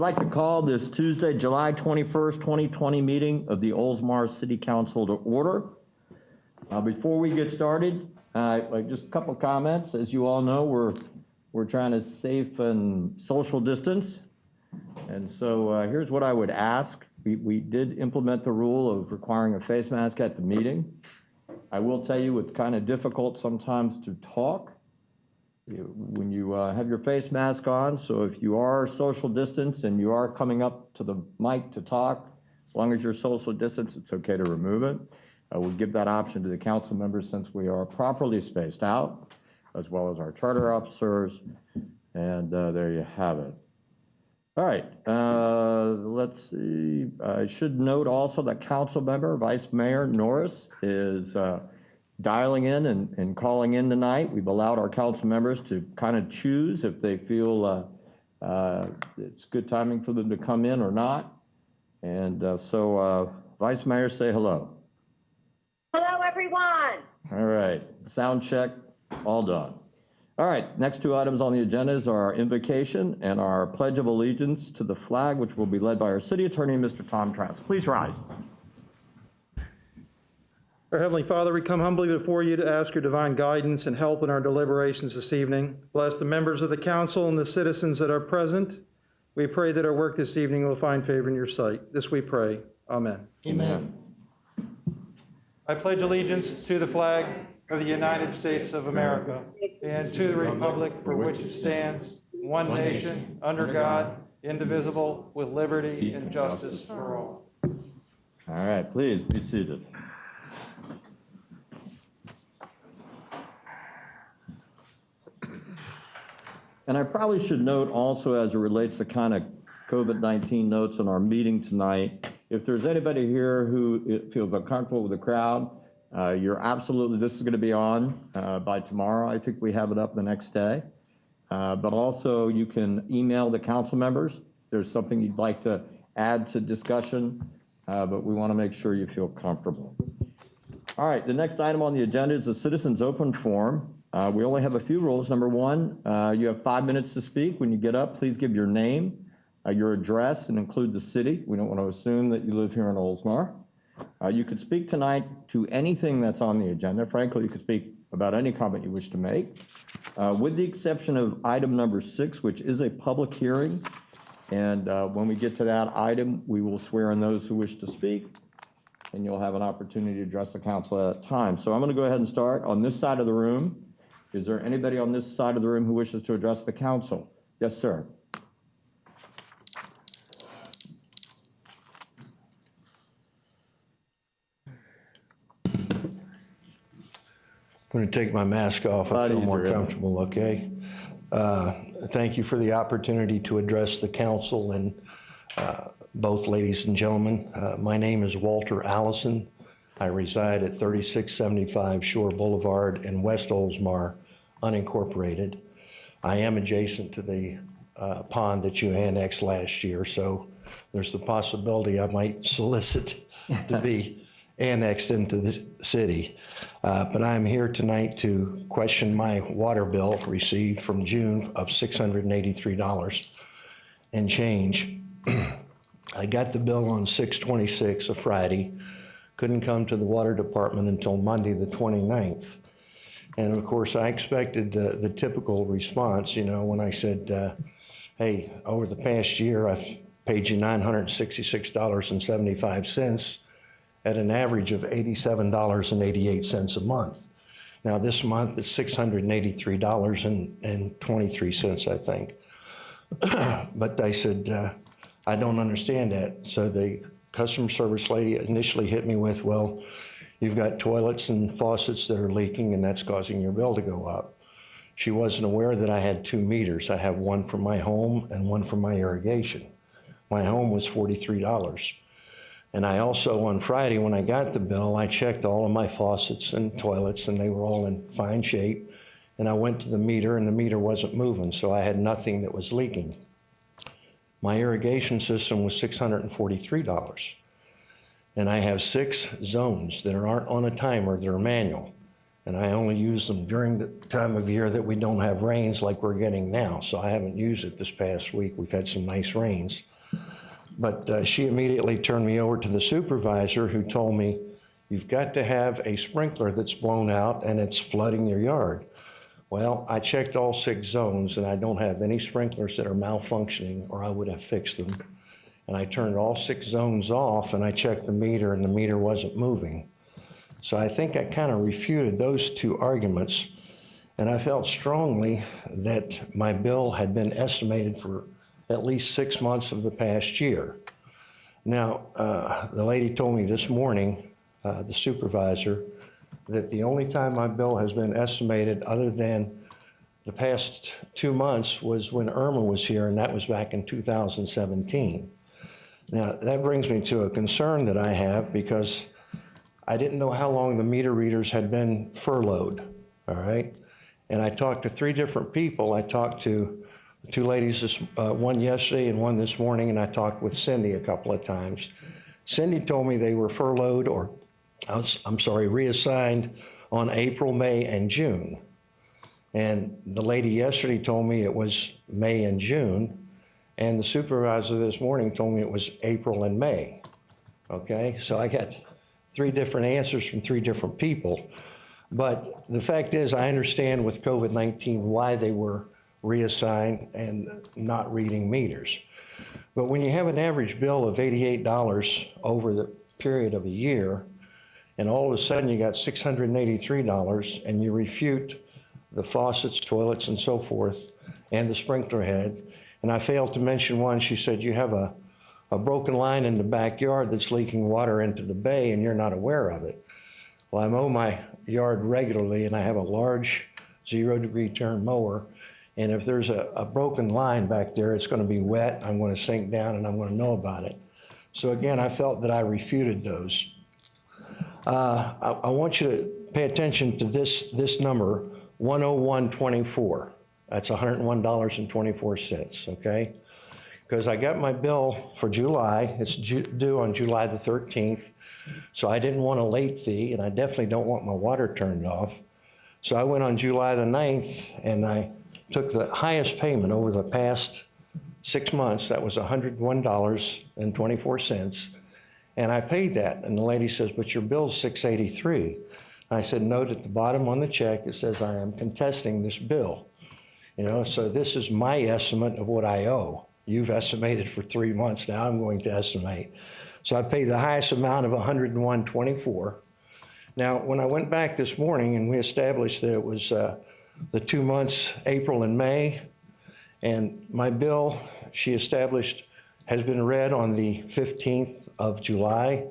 I'd like to call this Tuesday, July 21st, 2020 meeting of the Oldsmar City Council to order. Before we get started, just a couple of comments. As you all know, we're trying to safe and social distance. And so here's what I would ask. We did implement the rule of requiring a face mask at the meeting. I will tell you it's kind of difficult sometimes to talk when you have your face mask on. So if you are social distance and you are coming up to the mic to talk, as long as you're social distance, it's okay to remove it. We'll give that option to the council members since we are properly spaced out, as well as our charter officers. And there you have it. All right, let's see. I should note also that council member, Vice Mayor Norris, is dialing in and calling in tonight. We've allowed our council members to kind of choose if they feel it's good timing for them to come in or not. And so Vice Mayor, say hello. Hello, everyone. All right, sound check, all done. All right, next two items on the agenda is our invocation and our Pledge of Allegiance to the flag, which will be led by our city attorney, Mr. Tom Trask. Please rise. Our Heavenly Father, we come humbly before you to ask your divine guidance and help in our deliberations this evening. Bless the members of the council and the citizens that are present. We pray that our work this evening will find favor in your sight. This we pray. Amen. Amen. I pledge allegiance to the flag of the United States of America and to the republic for which it stands, one nation, under God, indivisible, with liberty and justice for all. All right, please be seated. And I probably should note also, as it relates to kind of COVID-19 notes in our meeting tonight, if there's anybody here who feels uncomfortable with the crowd, you're absolutely, this is going to be on by tomorrow. I think we have it up the next day. But also you can email the council members. If there's something you'd like to add to discussion, but we want to make sure you feel comfortable. All right, the next item on the agenda is the Citizens Open Forum. We only have a few rules. Number one, you have 5 minutes to speak. When you get up, please give your name, your address, and include the city. We don't want to assume that you live here in Oldsmar. You could speak tonight to anything that's on the agenda. Frankly, you could speak about any comment you wish to make, with the exception of item number 6, which is a public hearing. And when we get to that item, we will swear in those who wish to speak, and you'll have an opportunity to address the council at that time. So I'm going to go ahead and start on this side of the room. Is there anybody on this side of the room who wishes to address the council? Yes, sir. I'm going to take my mask off. I feel more comfortable, okay? Thank you for the opportunity to address the council and both ladies and gentlemen. My name is Walter Allison. I reside at 3675 Shore Boulevard in West Oldsmar, unincorporated. I am adjacent to the pond that you annexed last year, so there's the possibility I might solicit to be annexed into the city. But I'm here tonight to question my water bill received from June of $683 and change. I got the bill on 6/26, a Friday. Couldn't come to the water department until Monday the 29th. And of course, I expected the typical response, you know, when I said, hey, over the past year, I've paid you $966.75 at an average of $87.88 a month. Now this month is $683.23, I think. But I said, I don't understand that. So the customer service lady initially hit me with, well, you've got toilets and faucets that are leaking and that's causing your bill to go up. She wasn't aware that I had 2 meters. I have one for my home and one for my irrigation. My home was $43. And I also, on Friday, when I got the bill, I checked all of my faucets and toilets and they were all in fine shape. And I went to the meter and the meter wasn't moving, so I had nothing that was leaking. My irrigation system was $643. And I have 6 zones that aren't on a timer, they're manual. And I only use them during the time of year that we don't have rains like we're getting now. So I haven't used it this past week. We've had some nice rains. But she immediately turned me over to the supervisor, who told me, you've got to have a sprinkler that's blown out and it's flooding your yard. Well, I checked all 6 zones and I don't have any sprinklers that are malfunctioning, or I would have fixed them. And I turned all 6 zones off and I checked the meter and the meter wasn't moving. So I think I kind of refuted those 2 arguments, and I felt strongly that my bill had been estimated for at least 6 months of the past year. Now, the lady told me this morning, the supervisor, that the only time my bill has been estimated other than the past 2 months was when Irma was here, and that was back in 2017. Now, that brings me to a concern that I have, because I didn't know how long the meter readers had been furloughed, all right? And I talked to 3 different people. I talked to 2 ladies, one yesterday and one this morning, and I talked with Cindy a couple of times. Cindy told me they were furloughed, or reassigned on April, May, and June. And the lady yesterday told me it was May and June, and the supervisor this morning told me it was April and May, okay? So I got 3 different answers from 3 different people. But the fact is, I understand with COVID-19 why they were reassigned and not reading meters. But when you have an average bill of $88 over the period of a year, and all of a sudden you got $683, and you refute the faucets, toilets, and so forth, and the sprinkler head, and I failed to mention one. She said, you have a broken line in the backyard that's leaking water into the bay, and you're not aware of it. Well, I mow my yard regularly, and I have a large 0-degree turn mower, and if there's a broken line back there, it's going to be wet, I'm going to sink down, and I'm going to know about it. So again, I felt that I refuted those. I want you to pay attention to this number, 101.24. That's $101.24, okay? Because I got my bill for July. It's due on July the 13th. So I didn't want a late fee, and I definitely don't want my water turned off. So I went on July the 9th, and I took the highest payment over the past 6 months. That was $101.24. And I paid that. And the lady says, but your bill's $683. I said, note at the bottom on the check, it says I am contesting this bill. You know, so this is my estimate of what I owe. You've estimated for 3 months, now I'm going to estimate. So I paid the highest amount of $101.24. Now, when I went back this morning and we established that it was the 2 months, April and May, and my bill, she established, has been read on the 15th of July,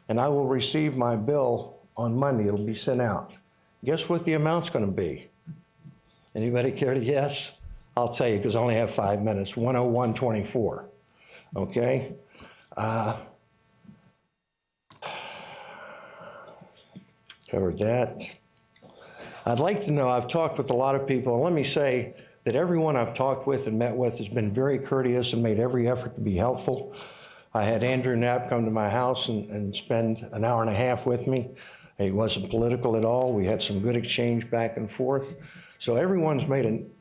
and I will receive my bill on Monday. It'll be sent out. Guess what the amount's going to be? Anybody care to guess? I'll tell you, because I only have 5 minutes. 101.24. Okay? Covered that. I'd like to know, I've talked with a lot of people, and let me say that everyone I've talked with and met with has been very courteous and made every effort to be helpful. I had Andrew Knapp come to my house and spend an hour and a half with me. He wasn't political at all. We had some good exchange back and forth. So everyone's been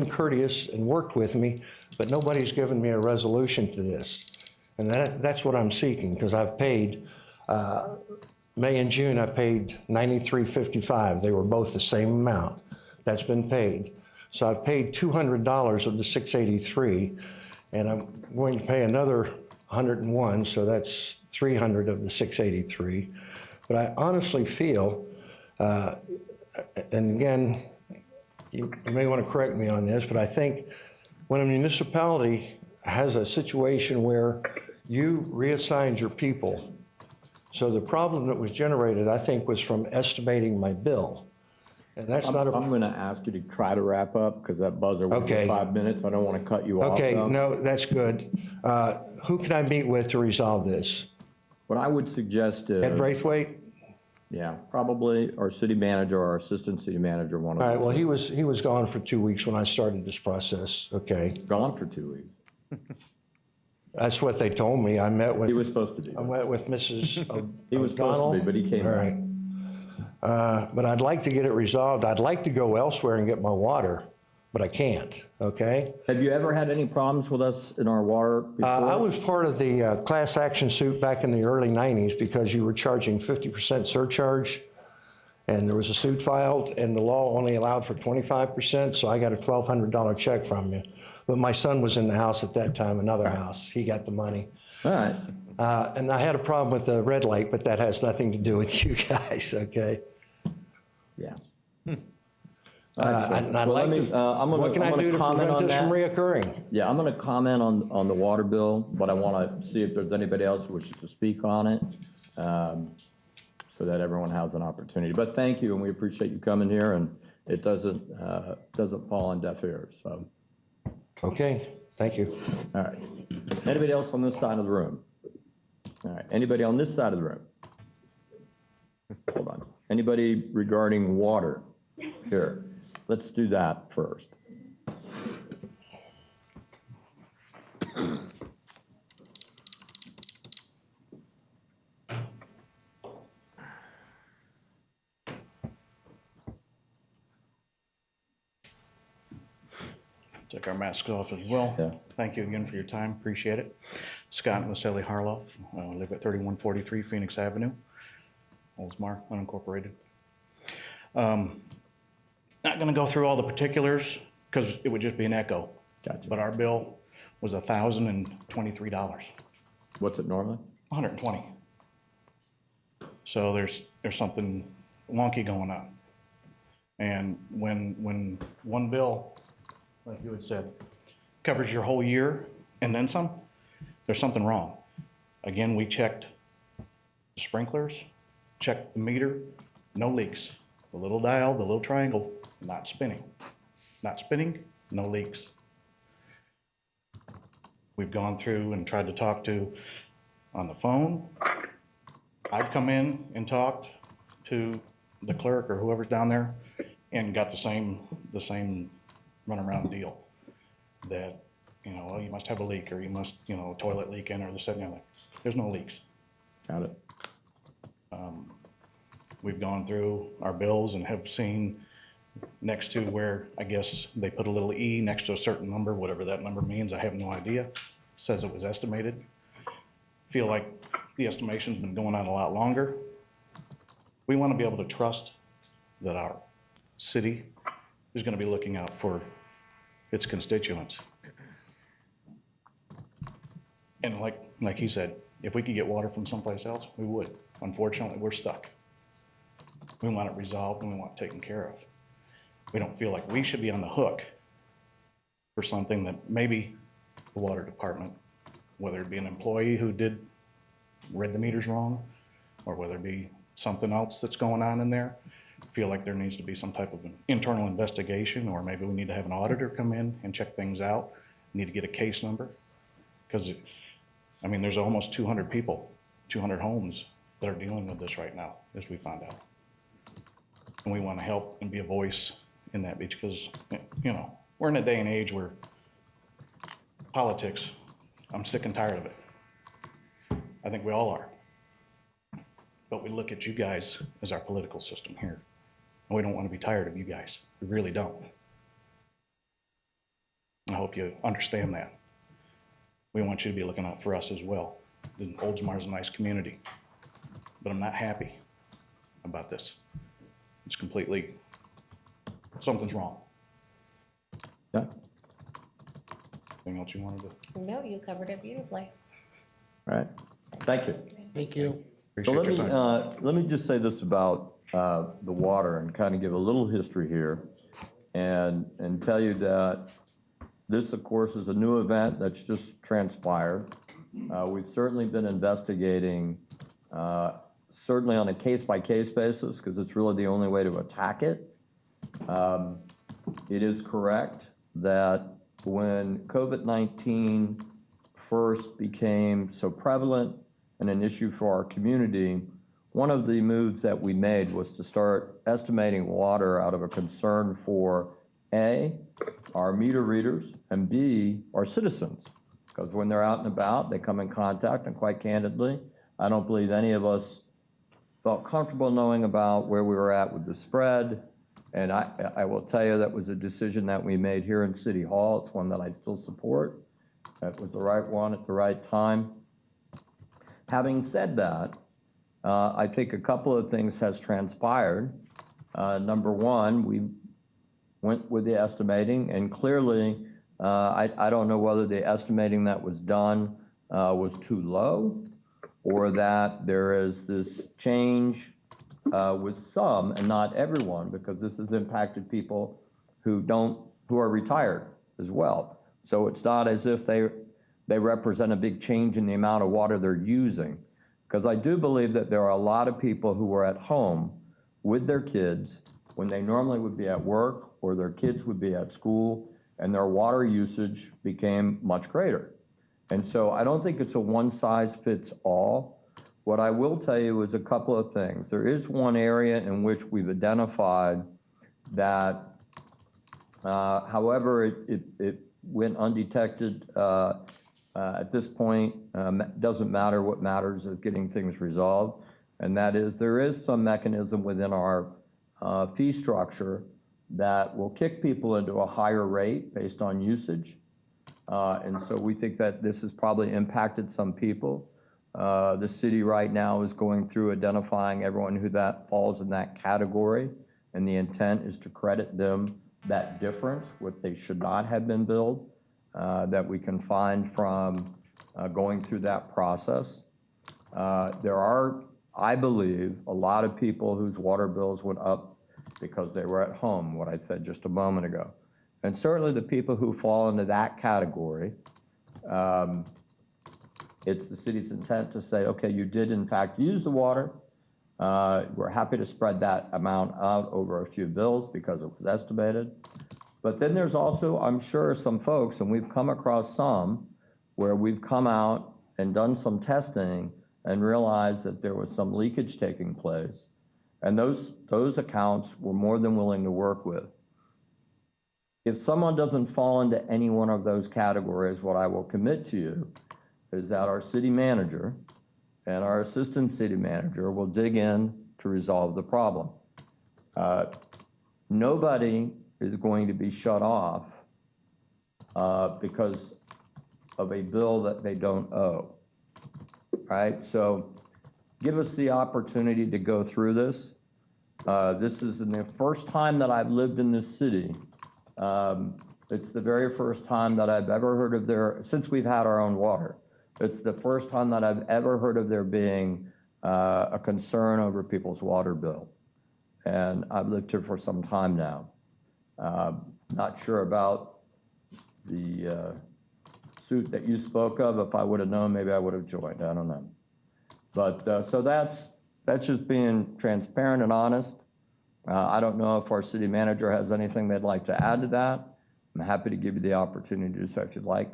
courteous and worked with me, but nobody's given me a resolution to this. And that's what I'm seeking, because I've paid, May and June, I paid $93.55. They were both the same amount. That's been paid. So I've paid $200 of the $683, and I'm going to pay another $101, so that's $300 of the $683. But I honestly feel, and again, you may want to correct me on this, but I think when a municipality has a situation where you reassigned your people, so the problem that was generated, I think, was from estimating my bill. And that's not a... I'm going to ask you to try to wrap up, because that buzzer was Okay. 5 minutes. I don't want to cut you off. Okay, though. no, that's good. Who can I meet with to resolve this? What I would suggest is... Ed Braithwaite? Yeah, probably our city manager or our assistant city manager, one of All right, them. well, he was gone for 2 weeks when I started this process, okay? Gone for 2 weeks. That's what they told me. I met with... He was supposed to be. I met with Mrs. He was supposed to be, but he came All back. right. But I'd like to get it resolved. I'd like to go elsewhere and get my water. but I can't, okay? Have you ever had any problems with us in our water before? I was part of the class action suit back in the early 90s because you were charging 50% surcharge, and there was a suit filed, and the law only allowed for 25%, so I got a $1,200 check from you. But my son was in the house at that time, another house. He got the money. All right. And I had a problem with the red light, but that has nothing to do with you guys, okay? Yeah. And I'd Well, like let me, to, I'm gonna- what can I'm I gonna do to comment prevent on this from that. reoccurring? Yeah, I'm going to comment on the water bill, but I want to see if there's anybody else who wishes to speak on it, so that everyone has an opportunity. But thank you, and we appreciate you coming here, and it doesn't fall on deaf ears, so. Okay, thank you. All right. Anybody else on this side of the room? All right, anybody on this side of the room? Hold on. Anybody regarding water? Here, let's do that first. Take our masks off as well. Yeah. Thank you again for your time, appreciate it. Scott and Lucille Harloff, live at 3143 Phoenix Avenue, Oldsmar, unincorporated. Not gonna go through all the particulars, because it would just be an echo. Gotcha. But our bill was $1,023, What's it normally? 120. So there's something wonky going on. And when one bill, like you had said, covers your whole year and then some, there's something wrong. Again, we checked the sprinklers, checked the meter, no leaks. The little dial, the little triangle, not spinning. Not spinning, no leaks. We've gone through and tried to talk to on the phone. I've come in and talked to the clerk or whoever's down there and got the same runaround deal. That, you know, well, you must have a leak, or you must, you know, toilet leak in, or this, that, and the other. There's no leaks. Got it. We've gone through our bills and have seen next to where, I guess, they put a little E next to a certain number, whatever that number means, I have no idea. Says it was estimated. Feel like the estimation's been going on a lot longer. We want to be able to trust that our city is going to be looking out for its constituents. And like he said, if we could get water from someplace else, we would. Unfortunately, we're stuck. We want it resolved and we want it taken care of. We don't feel like we should be on the hook for something that maybe the water department, whether it be an employee who read the meters wrong, or whether it be something else that's going on in there, feel like there needs to be some type of an internal investigation, or maybe we need to have an auditor come in and check things out, need to get a case number. Because, I mean, there's almost 200 people, 200 homes that are dealing with this right now, as we found out. And we want to help and be a voice in that, because, you know, we're in a day and age where politics, I'm sick and tired of it. I think we all are. But we look at you guys as our political system here. And we don't want to be tired of you guys. We really don't. I hope you understand that. We want you to be looking out for us as well. Oldsmar is a nice community, but I'm not happy about this. It's completely, something's wrong. Yeah. Anything else you wanted to? No, you covered it beautifully. All right. Thank you. Thank you. So Appreciate your time. let me just say this about the water and kind of give a little history here and tell you that this, of course, is a new event that's just transpired. We've certainly been investigating, certainly on a case-by-case basis, because it's really the only way to attack it. It is correct that when COVID-19 first became so prevalent and an issue for our community, one of the moves that we made was to start estimating water out of a concern for A, our meter readers, and B, our citizens. Because when they're out and about, they come in contact, and quite candidly, I don't believe any of us felt comfortable knowing about where we were at with the spread, And I will tell you, that was a decision that we made here in City Hall. It's one that I still support. That was the right one at the right time. Having said that, I think a couple of things has transpired. Number one, we went with the estimating, and clearly, I don't know whether the estimating that was done was too low, or that there is this change with some and not everyone, because this has impacted people who are retired as well. So it's not as if they represent a big change in the amount of water they're using. Because I do believe that there are a lot of people who are at home with their kids when they normally would be at work, or their kids would be at school, and their water usage became much greater. And so I don't think it's a one-size-fits-all. What I will tell you is a couple of things. There is one area in which we've identified that, however, it went undetected at this point. Doesn't matter. What matters is getting things resolved. And that is, there is some mechanism within our fee structure that will kick people into a higher rate based on usage. And so we think that this has probably impacted some people. The city right now is going through identifying everyone who that falls in that category, and the intent is to credit them that difference, what they should not have been billed, that we can find from going through that process. There are, I believe, a lot of people whose water bills went up because they were at home, what I said just a moment ago. And certainly the people who fall into that category, it's the city's intent to say, okay, you did in fact use the water. We're happy to spread that amount out over a few bills because it was estimated. But then there's also, I'm sure, some folks, and we've come across some, where we've come out and done some testing and realized that there was some leakage taking place. And those accounts we're more than willing to work with. If someone doesn't fall into any one of those categories, what I will commit to you is that our city manager and our assistant city manager will dig in to resolve the problem. Nobody is going to be shut off because of a bill that they don't owe, right? So give us the opportunity to go through this. This is the first time that I've lived in this city. It's the very first time that I've ever heard of since we've had our own water, it's the first time that I've ever heard of there being a concern over people's water bill. And I've lived here for some time now. Not sure about the suit that you spoke of. If I would have known, maybe I would have joined. I don't know. But so that's just being transparent and honest. I don't know if our city manager has anything they'd like to add to that. I'm happy to give you the opportunity to do so if you'd like.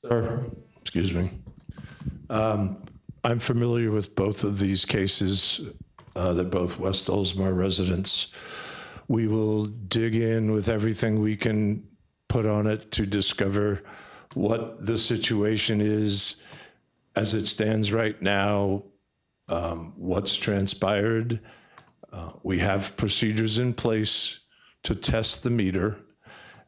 Sir, excuse me. I'm familiar with both of these cases. They're both West Oldsmar residents. We will dig in with everything we can put on it to discover what the situation is as it stands right now, what's transpired. We have procedures in place to test the meter.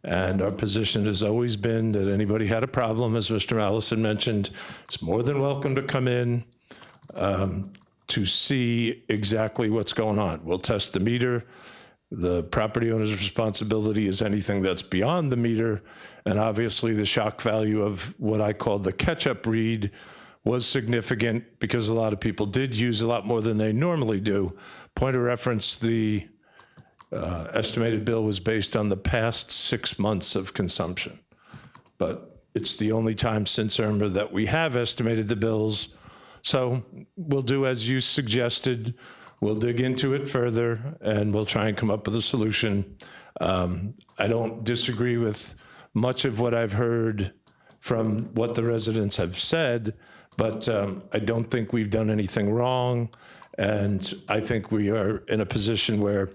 And our position has always been that anybody had a problem, as Mr. Allison mentioned, is more than welcome to come in to see exactly what's going on. We'll test the meter. The property owner's responsibility is anything that's beyond the meter. And obviously the shock value of what I call the catch-up read was significant because a lot of people did use a lot more than they normally do. Point of reference, the estimated bill was based on the past 6 months of consumption. But it's the only time since Irma that we have estimated the bills. So we'll do as you suggested. We'll dig into it further and we'll try and come up with a solution. I don't disagree with much of what I've heard from what the residents have said, but I don't think we've done anything wrong. And I think we are in a position where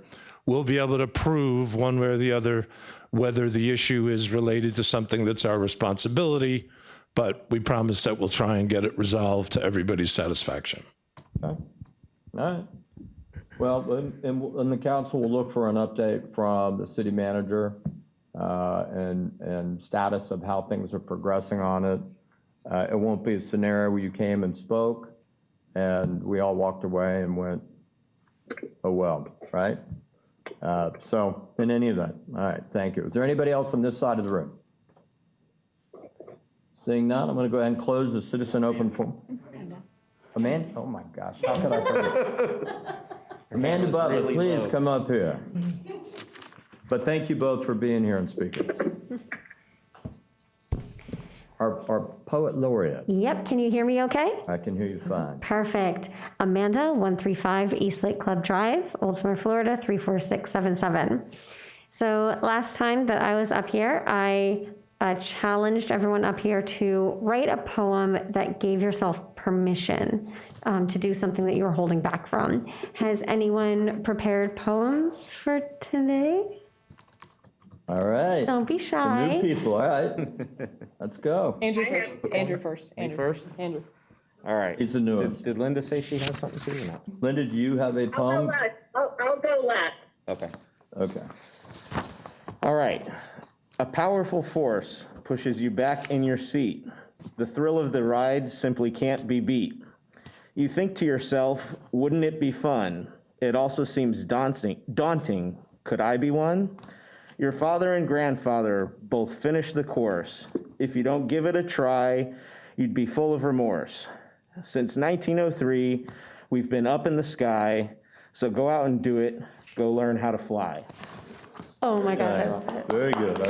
we'll be able to prove one way or the other whether the issue is related to something that's our responsibility, but we promise that we'll try and get it resolved to everybody's satisfaction. Okay. All right. Well, and the council will look for an update from the city manager and status of how things are progressing on it. It won't be a scenario where you came and spoke and we all walked away and went, oh, well, right? So in any event, all right, thank you. Is there anybody else on this side of the room? Seeing none, I'm going to go ahead and close the citizen open forum. Amanda? Oh my gosh, how could I forget? Amanda Butler, please come up here. But thank you both for being here and speaking. Our poet laureate. Yep, can you hear me okay? I can hear you fine. Perfect. Amanda, 135 East Lake Club Drive, Oldsmar, Florida, 34677. So last time that I was up here, I challenged everyone up here to write a poem that gave yourself permission to do something that you were holding back from. Has anyone prepared poems for today? All right. Don't be The shy. new people, all right. Let's go. Andrew first. Andrew first. Me Andrew first? Andrew. All right. He's the newest. Did Linda say she has something to or not? Linda, do you have a I'll go poem? last. I'll go last. Okay. Okay. All right. A powerful force pushes you back in your seat. The thrill of the ride simply can't be beat. You think to yourself, wouldn't it be fun? It also seems daunting. Could I be one? Your father and grandfather both finished the course. If you don't give it a try, you'd be full of remorse. Since 1903, we've been up in the sky, so go out and do it. Go learn how to fly. Oh my gosh, I love it. Very good.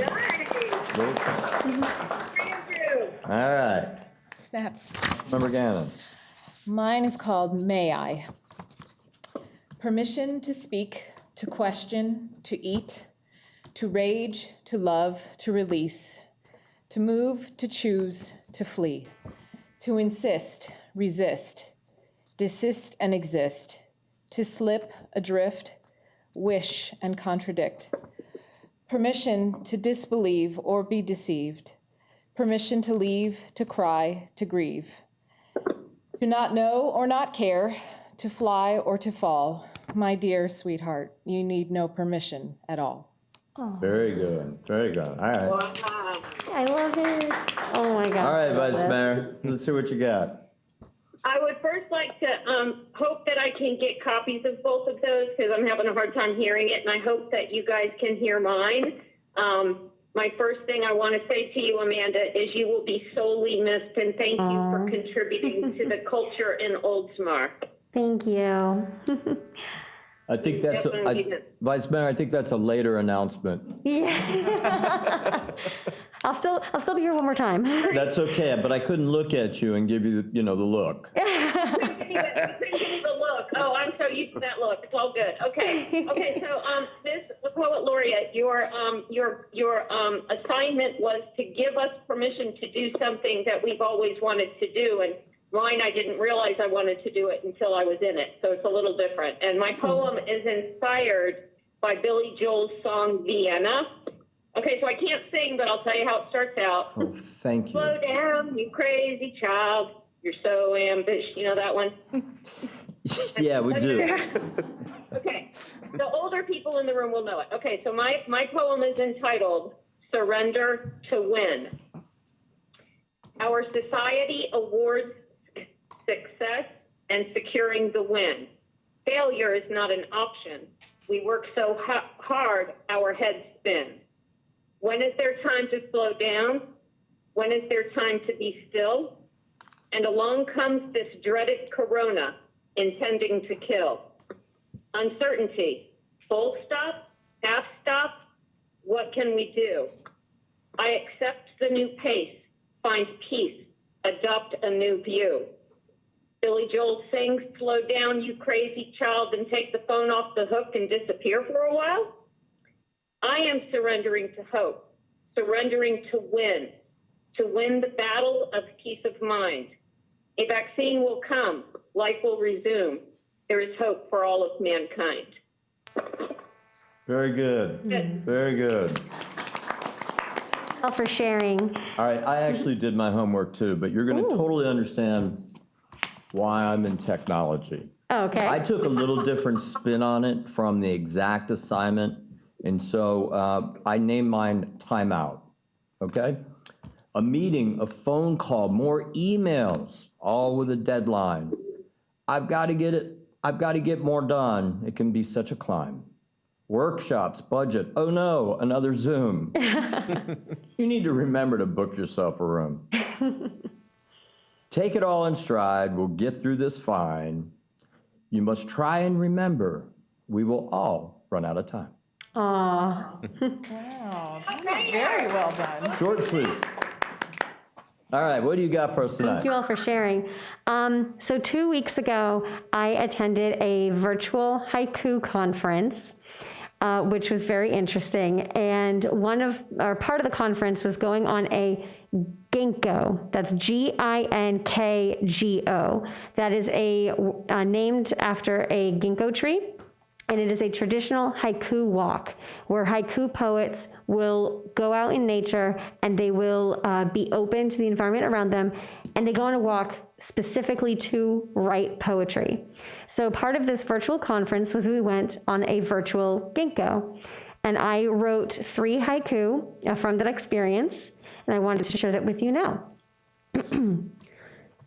Andrew. All right. Snaps. Member Gannon. Mine is called May I. Permission to speak, to question, to eat, to rage, to love, to release, to move, to choose, to flee, to insist, resist, desist and exist, to slip, adrift, wish and contradict. Permission to disbelieve or be deceived. Permission to leave, to cry, to grieve. To not know or not care, to fly or to fall. My dear sweetheart, you need no permission at all. Very good. Very good. All right. Wow. I love it. Oh my gosh. All right, I love Vice this. Mayor. Let's see what you got. I would first like to hope that I can get copies of both of those because I'm having a hard time hearing it, and I hope that you guys can hear mine. My first thing I want to say to you, Amanda, is you will be sorely missed, and thank you for contributing to the culture in Oldsmar. Thank you. I think that's, Vice Mayor, I think that's a later announcement. Yeah. I'll still be here one more time. That's okay, but I couldn't look at you and give you, the look. You couldn't give me the look. Oh, I'm so used to that look. It's all good. Okay. Okay. So, the poet laureate, your assignment was to give us permission to do something that we've always wanted to do, and mine, I didn't realize I wanted to do it until I was in it. So it's a little different. And my poem is inspired by Billy Joel's song Vienna. Okay, so I can't sing, but I'll tell you how it starts out. Oh, thank you. Slow down, you crazy child. You're so ambitious. You know that one? Yeah, we do. Okay, the older people in the room will know it. Okay, so my poem is entitled Surrender to Win. Our society awards success and securing the win. Failure is not an option. We work so hard, our heads spin. When is there time to slow down? When is there time to be still? And along comes this dreaded corona, intending to kill. Uncertainty, full stop, half stop, what can we do? I accept the new pace, find peace, adopt a new view. Billy Joel sings, slow down, you crazy child, and take the phone off the hook and disappear for a while. I am surrendering to hope, surrendering to win the battle of peace of mind. A vaccine will come, life will resume. There is hope for all of mankind. Very good. Very good. All for sharing. All right, I actually did my homework too, but you're going to totally understand why I'm in technology. Okay. I took a little different spin on it from the exact assignment, and so I named mine timeout, okay? A meeting, a phone call, more emails, all with a deadline. I've got to get more done. It can be such a climb. Workshops, budget, oh no, another Zoom. You need to remember to book yourself a room. Take it all in stride, we'll get through this fine. You must try and remember, we will all run out of time. Aw. Wow, this is very well done. Short and sweet. All right, what do you got for us Thank tonight? you all for sharing. So 2 weeks ago, I attended a virtual haiku conference, which was very interesting. And part of the conference was going on a ginkgo. That's Ginkgo. That is named after a ginkgo tree. And it is a traditional haiku walk where haiku poets will go out in nature and they will be open to the environment around them. And they go on a walk specifically to write poetry. So part of this virtual conference was we went on a virtual ginkgo. And I wrote 3 haiku from that experience. And I wanted to share that with you now.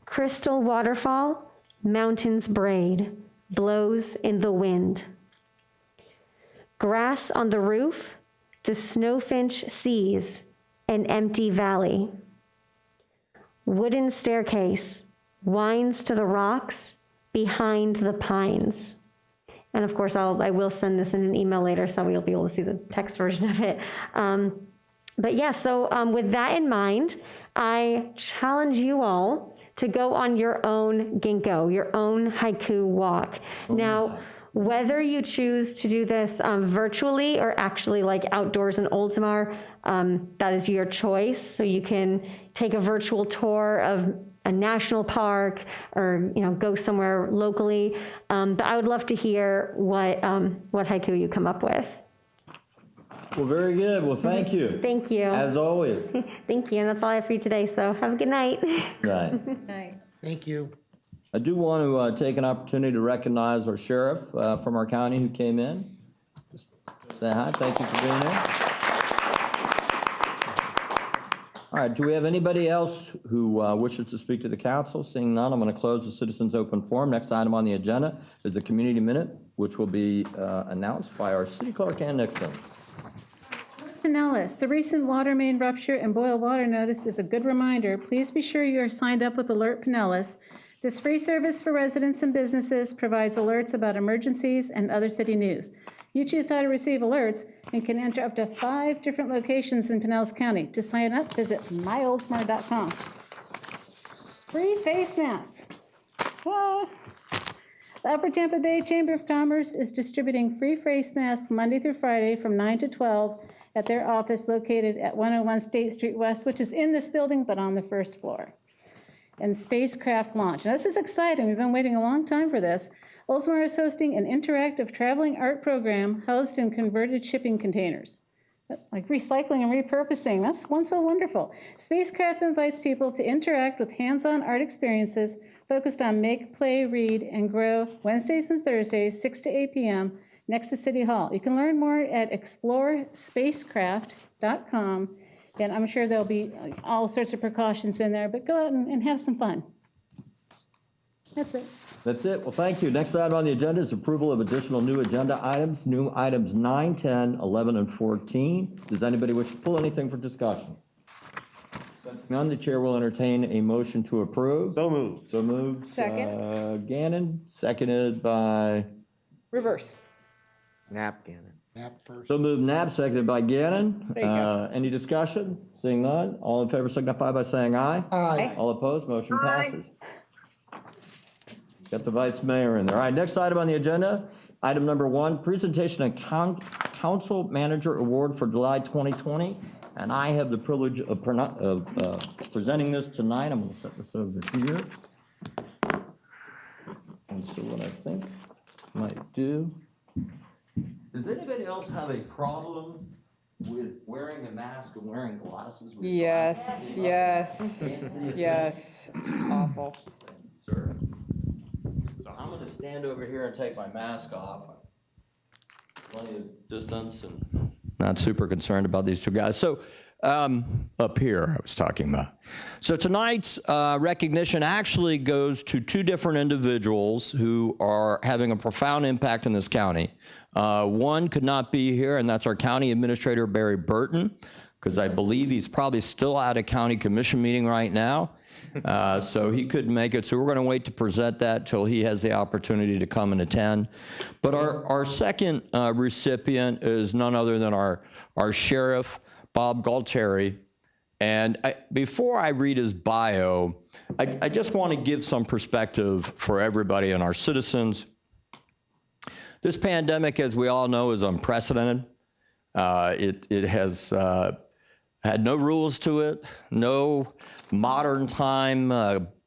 Crystal waterfall, mountains braid, blows in the wind. Grass on the roof, the snowfinch sees an empty valley. Wooden staircase winds to the rocks behind the pines. And of course, I will send this in an email later so you'll be able to see the text version of it. But yeah, so with that in mind, I challenge you all to go on your own ginkgo, your own haiku walk. Now, whether you choose to do this virtually or actually like outdoors in Oldsmar, that is your choice. So you can take a virtual tour of a national park or go somewhere locally. But I would love to hear what haiku you come up with. Well, very good. Well, thank you. Thank you. As always. Thank you. And that's all I have for you today. So have a good night. Right. Night. Thank you. I do want to take an opportunity to recognize our sheriff from our county who came in. Just say hi. Thank you for being here. All right. Do we have anybody else who wishes to speak to the council? Seeing none, I'm going to close the citizens open forum. Next item on the agenda is the community minute, which will be announced by our city clerk, Ann Nixon. Pinellas, the recent water main rupture and boil water notice is a good reminder. Please be sure you are signed up with Alert Pinellas. This free service for residents and businesses provides alerts about emergencies and other city news. You choose how to receive alerts and can enter up to 5 different locations in Pinellas County. To sign up, visit myoldsmar.com. Free face masks. Ah. The Upper Tampa Bay Chamber of Commerce is distributing free face masks Monday through Friday from 9 to 12 at their office located at 101 State Street West, which is in this building but on the first floor. And spacecraft launch. Now, this is exciting. We've been waiting a long time for this. Oldsmar is hosting an interactive traveling art program housed in converted shipping containers. Like recycling and repurposing. That's so wonderful. Spacecraft invites people to interact with hands-on art experiences focused on make, play, read, and grow Wednesdays and Thursdays, 6 to 8 p.m. next to City Hall. You can learn more at explorespacecraft.com. And I'm sure there'll be all sorts of precautions in there, but go out and have some fun. That's it. That's it. Well, thank you. Next item on the agenda is approval of additional new agenda items. New items 9, 10, 11, and 14. Does anybody wish to pull anything for discussion? Since none, the chair will entertain a motion to approve. So moved. So moved. Second. Gannon, seconded by, Reverse. Napkin. Nap first. so moved Knapp, seconded by Gannon. There you go. Any discussion? Seeing none, all in favor signify by saying aye. Aye. All opposed, motion passes. Got the vice mayor in there. All right, next item on the agenda, item number 1, presentation of council manager award for July 2020. And I have the privilege of presenting this tonight. I'm going to set this over here. And so what I think I might do. Does anybody else have a problem with wearing a mask and wearing glasses? with Yes, glasses? yes, Can't see a thing? yes. It's awful. Sir. to stand over here and take my mask off. Plenty of distance and not super concerned about these two guys. So up here I was talking about. So tonight's recognition actually goes to two different individuals who are having a profound impact in this county. One could not be here, and that's our county administrator, Barry Burton, because I believe he's probably still at a county commission meeting right now. So he couldn't make it. So we're going to wait to present that till he has the opportunity to come and attend. But our second recipient is none other than our sheriff, Bob Galtieri. And before I read his bio, I just want to give some perspective for everybody and our citizens. This pandemic, as we all know, is unprecedented. It has had no rules to it, no modern time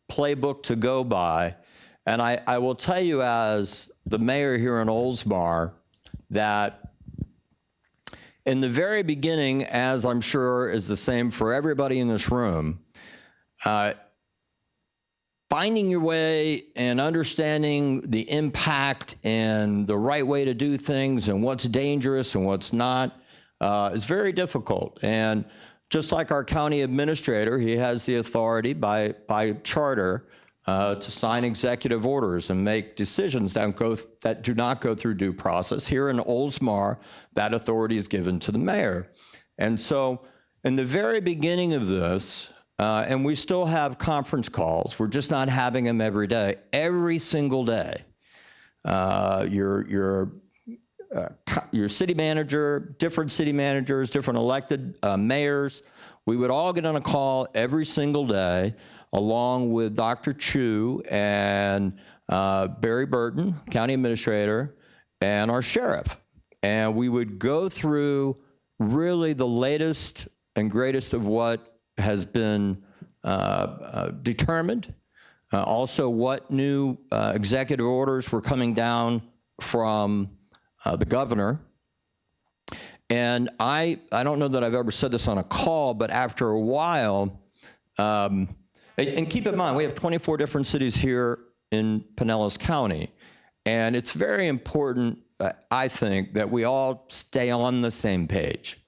playbook to go by. And I will tell you as the mayor here in Oldsmar that in the very beginning, as I'm sure is the same for everybody in this room, finding your way and understanding the impact and the right way to do things and what's dangerous and what's not is very difficult. And just like our county administrator, he has the authority by charter to sign executive orders and make decisions that do not go through due process. Here in Oldsmar, that authority is given to the mayor. And so in the very beginning of this, and we still have conference calls, we're just not having them every day. Every single day, your city manager, different city managers, different elected mayors, we would all get on a call every single day, along with Dr. Chu and Barry Burton, county administrator, and our sheriff. And we would go through really the latest and greatest of what has been determined. Also, what new executive orders were coming down from the governor. And I don't know that I've ever said this on a call, but after a while, and keep in mind, we have 24 different cities here in Pinellas County. And it's very important, I think, that we all stay on the same page.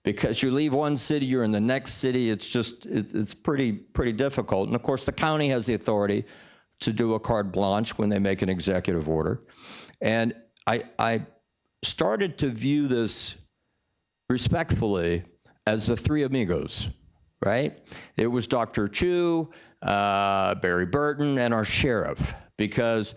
Because you leave one city, you're in the next city, it's pretty difficult. And of course, the county has the authority to do a carte blanche when they make an executive order. And I started to view this respectfully as the three amigos, right? It was Dr. Chu, Barry Burton, and our sheriff, because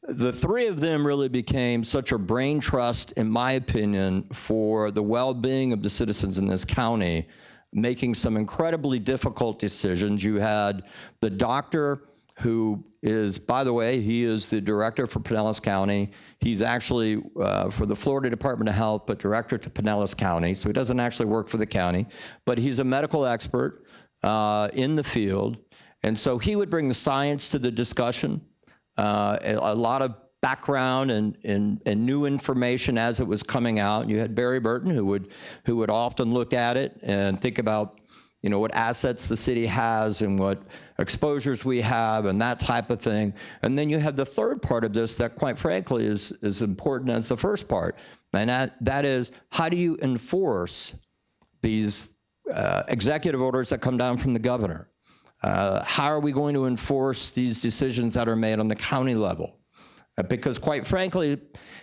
the three of them really became such a brain trust, in my opinion, for the well-being of the citizens in this county, making some incredibly difficult decisions. You had the doctor who is, by the way, he is the director for Pinellas County. He's actually for the Florida Department of Health, but director to Pinellas County. So he doesn't actually work for the county, but he's a medical expert in the field. And so he would bring the science to the discussion, a lot of background and new information as it was coming out. And you had Barry Burton who would often look at it and think about, you know, what assets the city has and what exposures we have and that type of thing. And then you have the third part of this that, quite frankly, is as important as the first part. And that is, how do you enforce these executive orders that come down from the governor? How are we going to enforce these decisions that are made on the county level? Because quite frankly,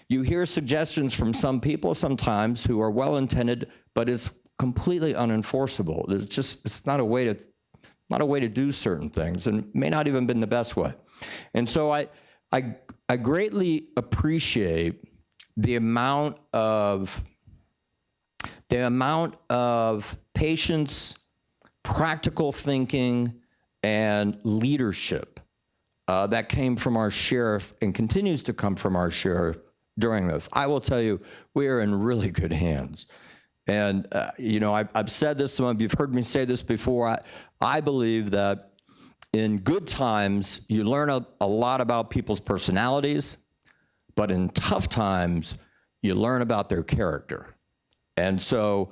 you hear suggestions from some people sometimes who are well-intended, but it's completely unenforceable. It's not a way to do certain things, and may not even been the best way. And so I greatly appreciate the amount of patience, practical thinking, and leadership that came from our sheriff and continues to come from our sheriff during this. I will tell you, we are in really good hands. And, you know, I've said this, some of you have heard me say this before. I believe that in good times, you learn a lot about people's personalities, but in tough times, you learn about their character. And so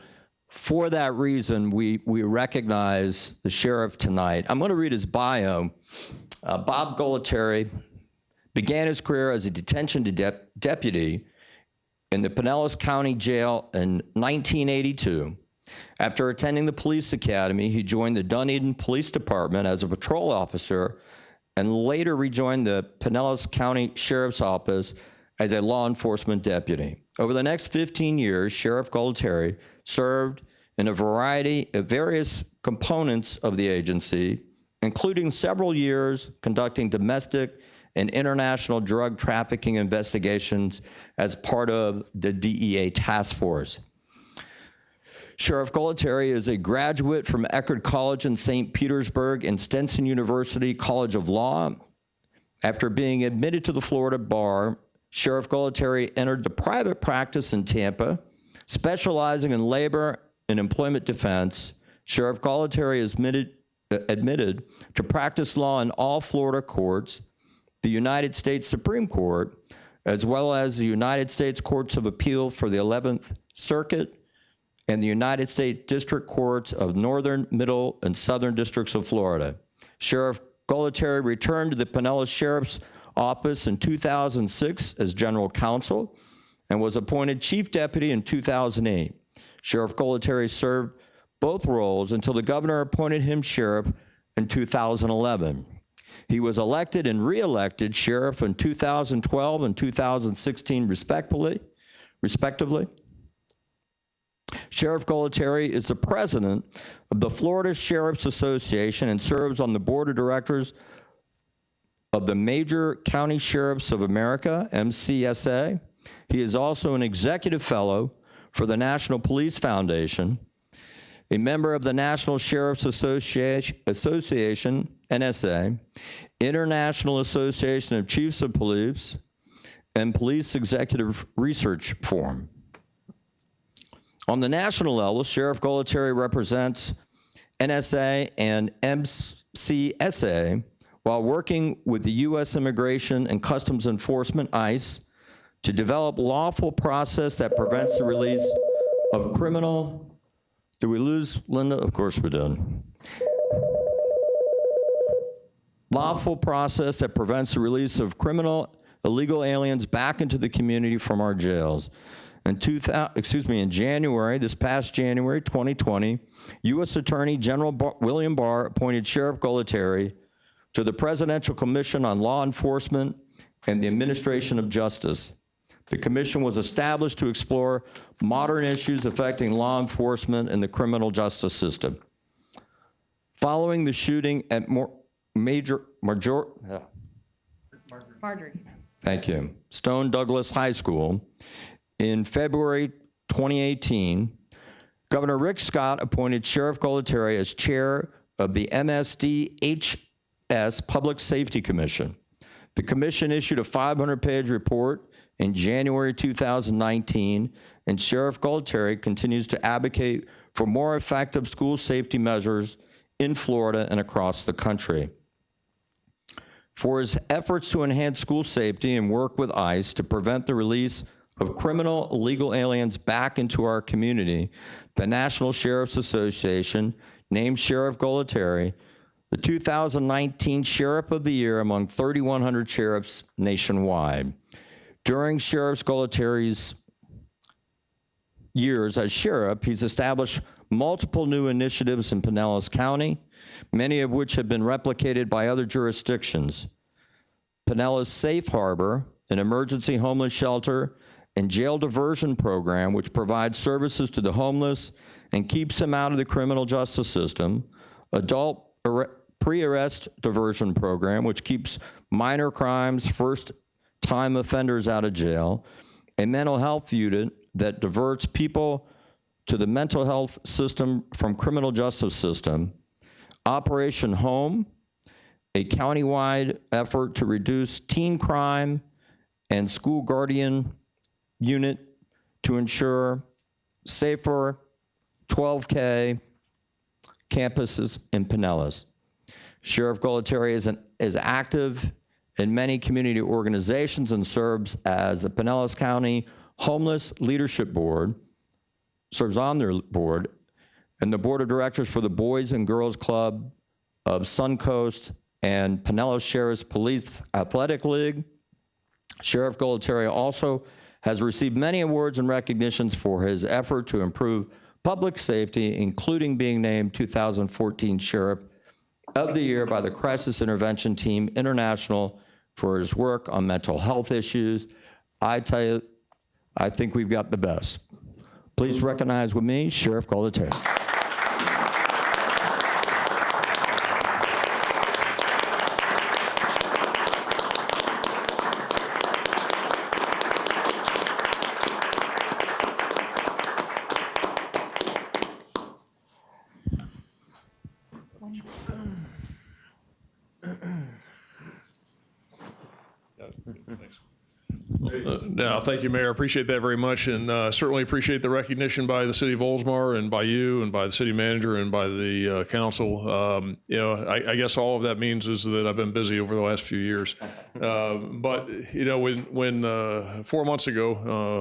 for that reason, we recognize the sheriff tonight. I'm going to read his bio. Bob Galtieri, began his career as a detention deputy in the Pinellas County Jail in 1982. After attending the police academy, he joined the Dunedin Police Department as a patrol officer and later rejoined the Pinellas County Sheriff's Office as a law enforcement deputy. Over the next 15 years, Sheriff Gualtieri served in a variety of various components of the agency, including several years conducting domestic and international drug trafficking investigations as part of the DEA task force. Sheriff Gualtieri is a graduate from Eckerd College in St. Petersburg and Stenson University College of Law. After being admitted to the Florida bar, Sheriff Gualtieri entered the private practice in Tampa, specializing in labor and employment defense. Sheriff Gualtieri is admitted to practice law in all Florida courts, the United States Supreme Court, as well as the United States Courts of Appeal for the 11th Circuit and the United States District Courts of Northern, Middle, and Southern Districts of Florida. Sheriff Gualtieri returned to the Pinellas Sheriff's Office in 2006 as general counsel and was appointed chief deputy in 2008. Sheriff Gualtieri served both roles until the governor appointed him sheriff in 2011. He was elected and re-elected sheriff in 2012 and 2016 respectively. Sheriff Gualtieri is the president of the Florida Sheriff's Association and serves on the board of directors of the Major County Sheriffs of America, MCSA. He is also an executive fellow for the National Police Foundation, a member of the National Sheriff's Association, NSA, International Association of Chiefs of Police, and Police Executive Research Forum. On the national level, Sheriff Gualtieri represents NSA and MCSA while working with the U.S. Immigration and Customs Enforcement, ICE, to develop lawful process that prevents the release of criminal. Did we lose Linda? Of course we did. Lawful process that prevents the release of criminal illegal aliens back into the community from our jails. In January, this past January 2020, U.S. Attorney General William Barr appointed Sheriff Gualtieri to the Presidential Commission on Law Enforcement and the Administration of Justice. The commission was established to explore modern issues affecting law enforcement and the criminal justice system. Following the shooting at Stone Douglas High School in February 2018, Governor Rick Scott appointed Sheriff Gualtieri as chair of the MSDHS Public Safety Commission. The commission issued a 500-page report in January 2019, and Sheriff Gualtieri continues to advocate for more effective school safety measures in Florida and across the country. For his efforts to enhance school safety and work with ICE to prevent the release of criminal illegal aliens back into our community, the National Sheriff's Association named Sheriff Gualtieri the 2019 Sheriff of the Year among 3,100 sheriffs nationwide. During Sheriff Gualtieri's years as sheriff, he's established multiple new initiatives in Pinellas County, many of which have been replicated by other jurisdictions. Pinellas Safe Harbor, an emergency homeless shelter and jail diversion program, which provides services to the homeless and keeps them out of the criminal justice system. Adult pre-arrest diversion program, which keeps minor crimes, first-time offenders out of jail. A mental health unit that diverts people to the mental health system from criminal justice system. Operation Home, a countywide effort to reduce teen crime, and school guardian unit to ensure safer 12K campuses in Pinellas. Sheriff Gualtieri is active in many community organizations and serves as the Pinellas County Homeless Leadership Board, serves on their board, and the board of directors for the Boys and Girls Club of Suncoast and Pinellas Sheriff's Police Athletic League, Sheriff Gualtieri also has received many awards and recognitions for his effort to improve public safety, including being named 2014 Sheriff of the Year by the Crisis Intervention Team International for his work on mental health issues. I tell you, I think we've got the best. Please recognize with me Sheriff Gualtieri. No, thank you, Mayor. I appreciate that very much, and certainly appreciate the recognition by the city of Oldsmar and by you and by the city manager and by the council. You know, I guess all of that means is that I've been busy over the last few years. But, you know, when 4 months ago,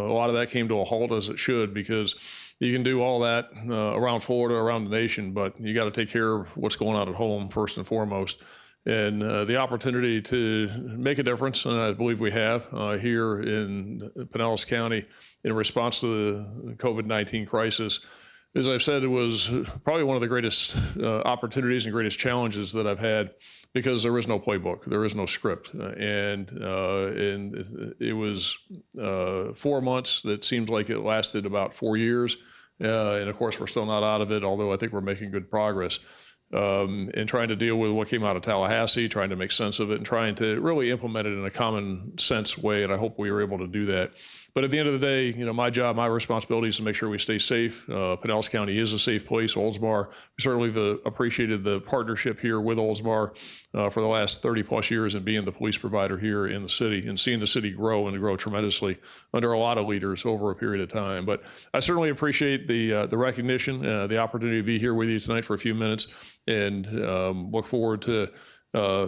a lot of that came to a halt, as it should, because you can do all that around Florida, around the nation, but you got to take care of what's going on at home first and foremost. And the opportunity to make a difference, and I believe we have here in Pinellas County in response to the COVID-19 crisis, as I've said, it was probably one of the greatest opportunities and greatest challenges that I've had, because there is no playbook, there is no script, and it was 4 months that seems like it lasted about 4 years, and of course we're still not out of it, although I think we're making good progress. And trying to deal with what came out of Tallahassee, trying to make sense of it, and trying to really implement it in a common sense way, and I hope we were able to do that. But at the end of the day, you know, my job, my responsibility is to make sure we stay safe. Pinellas County is a safe place. Oldsmar, we certainly have appreciated the partnership here with Oldsmar for the last 30 plus years and being the police provider here in the city and seeing the city grow and grow tremendously under a lot of leaders over a period of time. But I certainly appreciate the recognition, the opportunity to be here with you tonight for a few minutes, and look forward to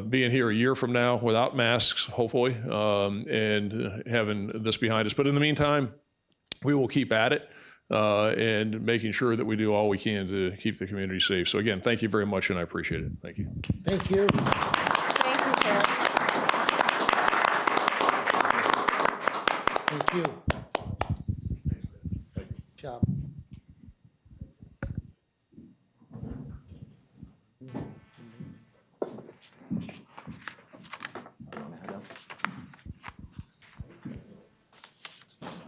being here a year from now without masks, hopefully, and having this behind us. But in the meantime, we will keep at it and making sure that we do all we can to keep the community safe. So again, thank you very much, and I appreciate it. Thank you. Thank you. Thank you, Sheriff. Thank you. Good job.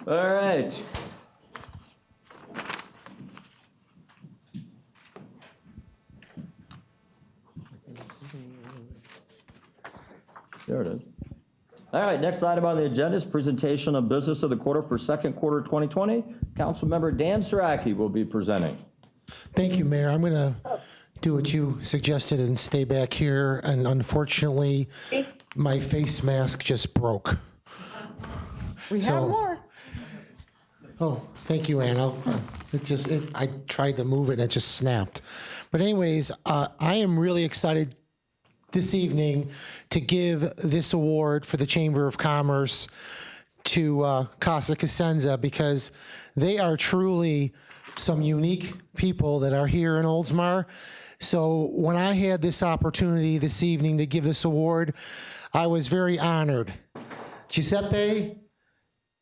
All right. There it is. All right, next item on the agenda is presentation of business of the quarter for second quarter 2020. Councilmember Dan Saraki will be presenting. Thank you, Mayor. I'm going to do what you suggested and stay back here. And unfortunately, my face mask just broke. We have more. Oh, thank you, Ann. I tried to move it and it just snapped. But anyways, I am really excited this evening to give this award for the Chamber of Commerce to Casa Cosenza, because they are truly some unique people that are here in Oldsmar. So when I had this opportunity this evening to give this award, I was very honored. Giuseppe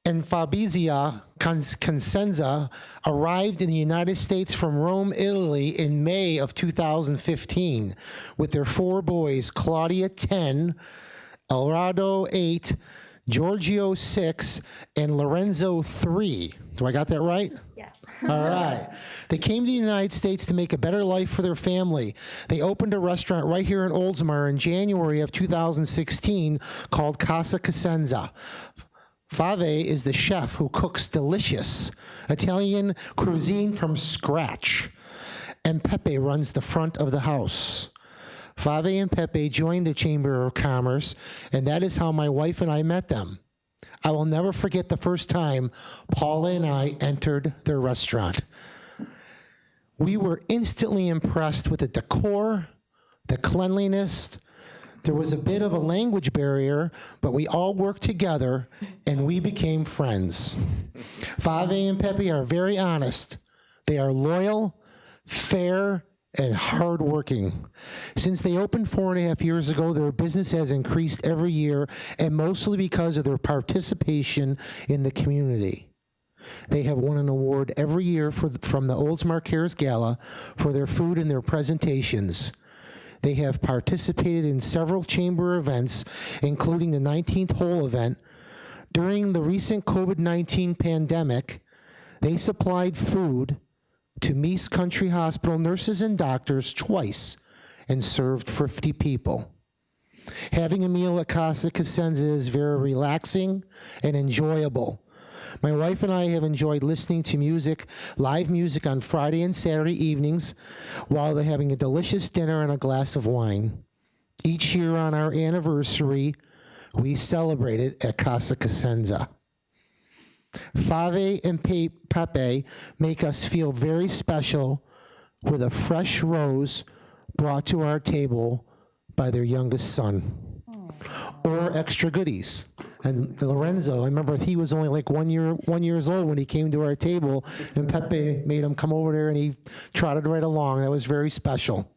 and Fabrizia Cosenza arrived in the United States from Rome, Italy in May of 2015 with their 4 boys, Claudia 10, Elrado 8, Giorgio 6, and Lorenzo 3. Do I got that right? Yeah. All right. They came to the United States to make a better life for their family. They opened a restaurant right here in Oldsmar in January of 2016 called Casa Cosenza. Fave is the chef who cooks delicious Italian cuisine from scratch, and Pepe runs the front of the house. Fave and Pepe joined the Chamber of Commerce, and that is how my wife and I met them. I will never forget the first time Paula and I entered their restaurant. We were instantly impressed with the decor, the cleanliness. There was a bit of a language barrier, but we all worked together and we became friends. Fave and Pepe are very honest. They are loyal, fair, and hardworking. Since they opened 4.5 years ago, their business has increased every year, and mostly because of their participation in the community. They have won an award every year from the Oldsmar Cares Gala for their food and their presentations. They have participated in several chamber events, including the 19th hole event. During the recent COVID-19 pandemic, they supplied food to Meese Country Hospital nurses and doctors twice and served 50 people. Having a meal at Casa Cosenza is very relaxing and enjoyable. My wife and I have enjoyed listening to music, live music on Friday and Saturday evenings while they're having a delicious dinner and a glass of wine. Each year on our anniversary, we celebrate it at Casa Cosenza. Fave and Pepe make us feel very special with a fresh rose brought to our table by their youngest son. Or extra goodies. And Lorenzo, I remember he was only like 1 years old when he came to our table, and Pepe made him come over there and he trotted right along. That was very special.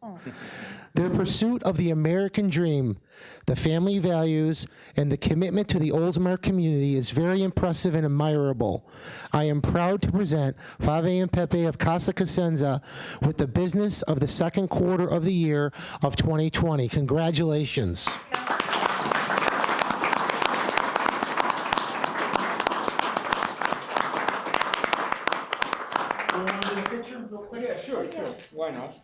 Their pursuit of the American dream, the family values, and the commitment to the Oldsmar community is very impressive and admirable. I am proud to present Fave and Pepe of Casa Cosenza with the business of the second quarter of the year of 2020. Congratulations. Yeah, sure. Why not?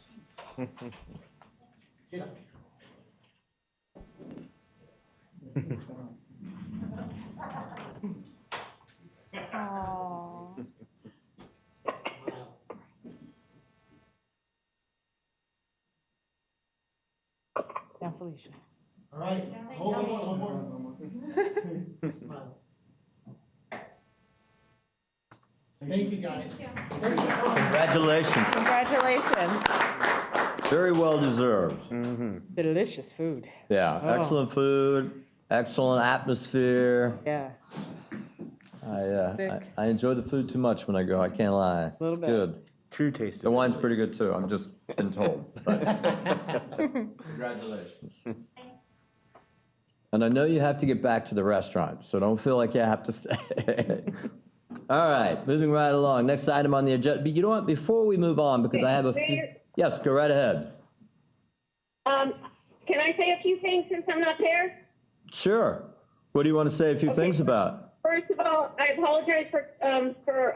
Now, Felicia. All right, hold on one more. Smile. Thank you, guys. Congratulations. Congratulations. Very well deserved. Delicious food. Yeah, excellent food, excellent atmosphere. Yeah. I enjoy the food too much when I go, I can't lie. Little It's bit. good. True taste. The wine's pretty good too, I'm just been told. But congratulations. And I know you have to get back to the restaurant, so don't feel like you have to stay. All right, moving right along. Next item on the agenda. But you know what, before we move on, because I have a few. Yes, go right ahead. Can I say a few things since I'm not there? Sure. What do you want to say a few things about? First of all, I apologize for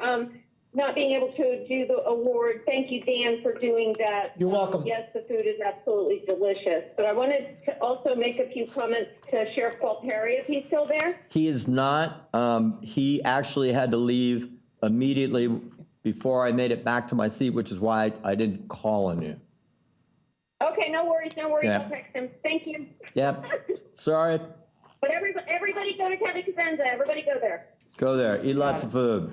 not being able to do the award. Thank you, Dan, for doing that. You're welcome. Yes, the food is absolutely delicious. But I wanted to also make a few comments to Sheriff Paul Perry, if he's still there. He is not. He actually had to leave immediately before I made it back to my seat, which is why I didn't call on you. Okay, no worries, no worries. Yeah. I'll text him. Thank you. Yep. Sorry. But everybody go to Casa Cosenza. Everybody go there. Go there. Eat lots of food.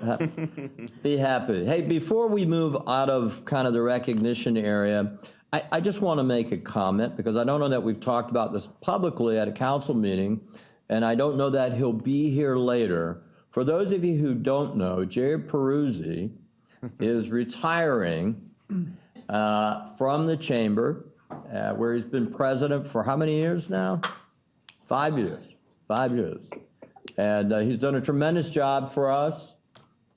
Be happy. Hey, before we move out of kind of the recognition area, I just want to make a comment because I don't know that we've talked about this publicly at a council meeting, and I don't know that he'll be here later. For those of you who don't know, Jerry Peruzzi is retiring from the chamber, where he's been president for how many years now? 5 years. 5 years. And he's done a tremendous job for us.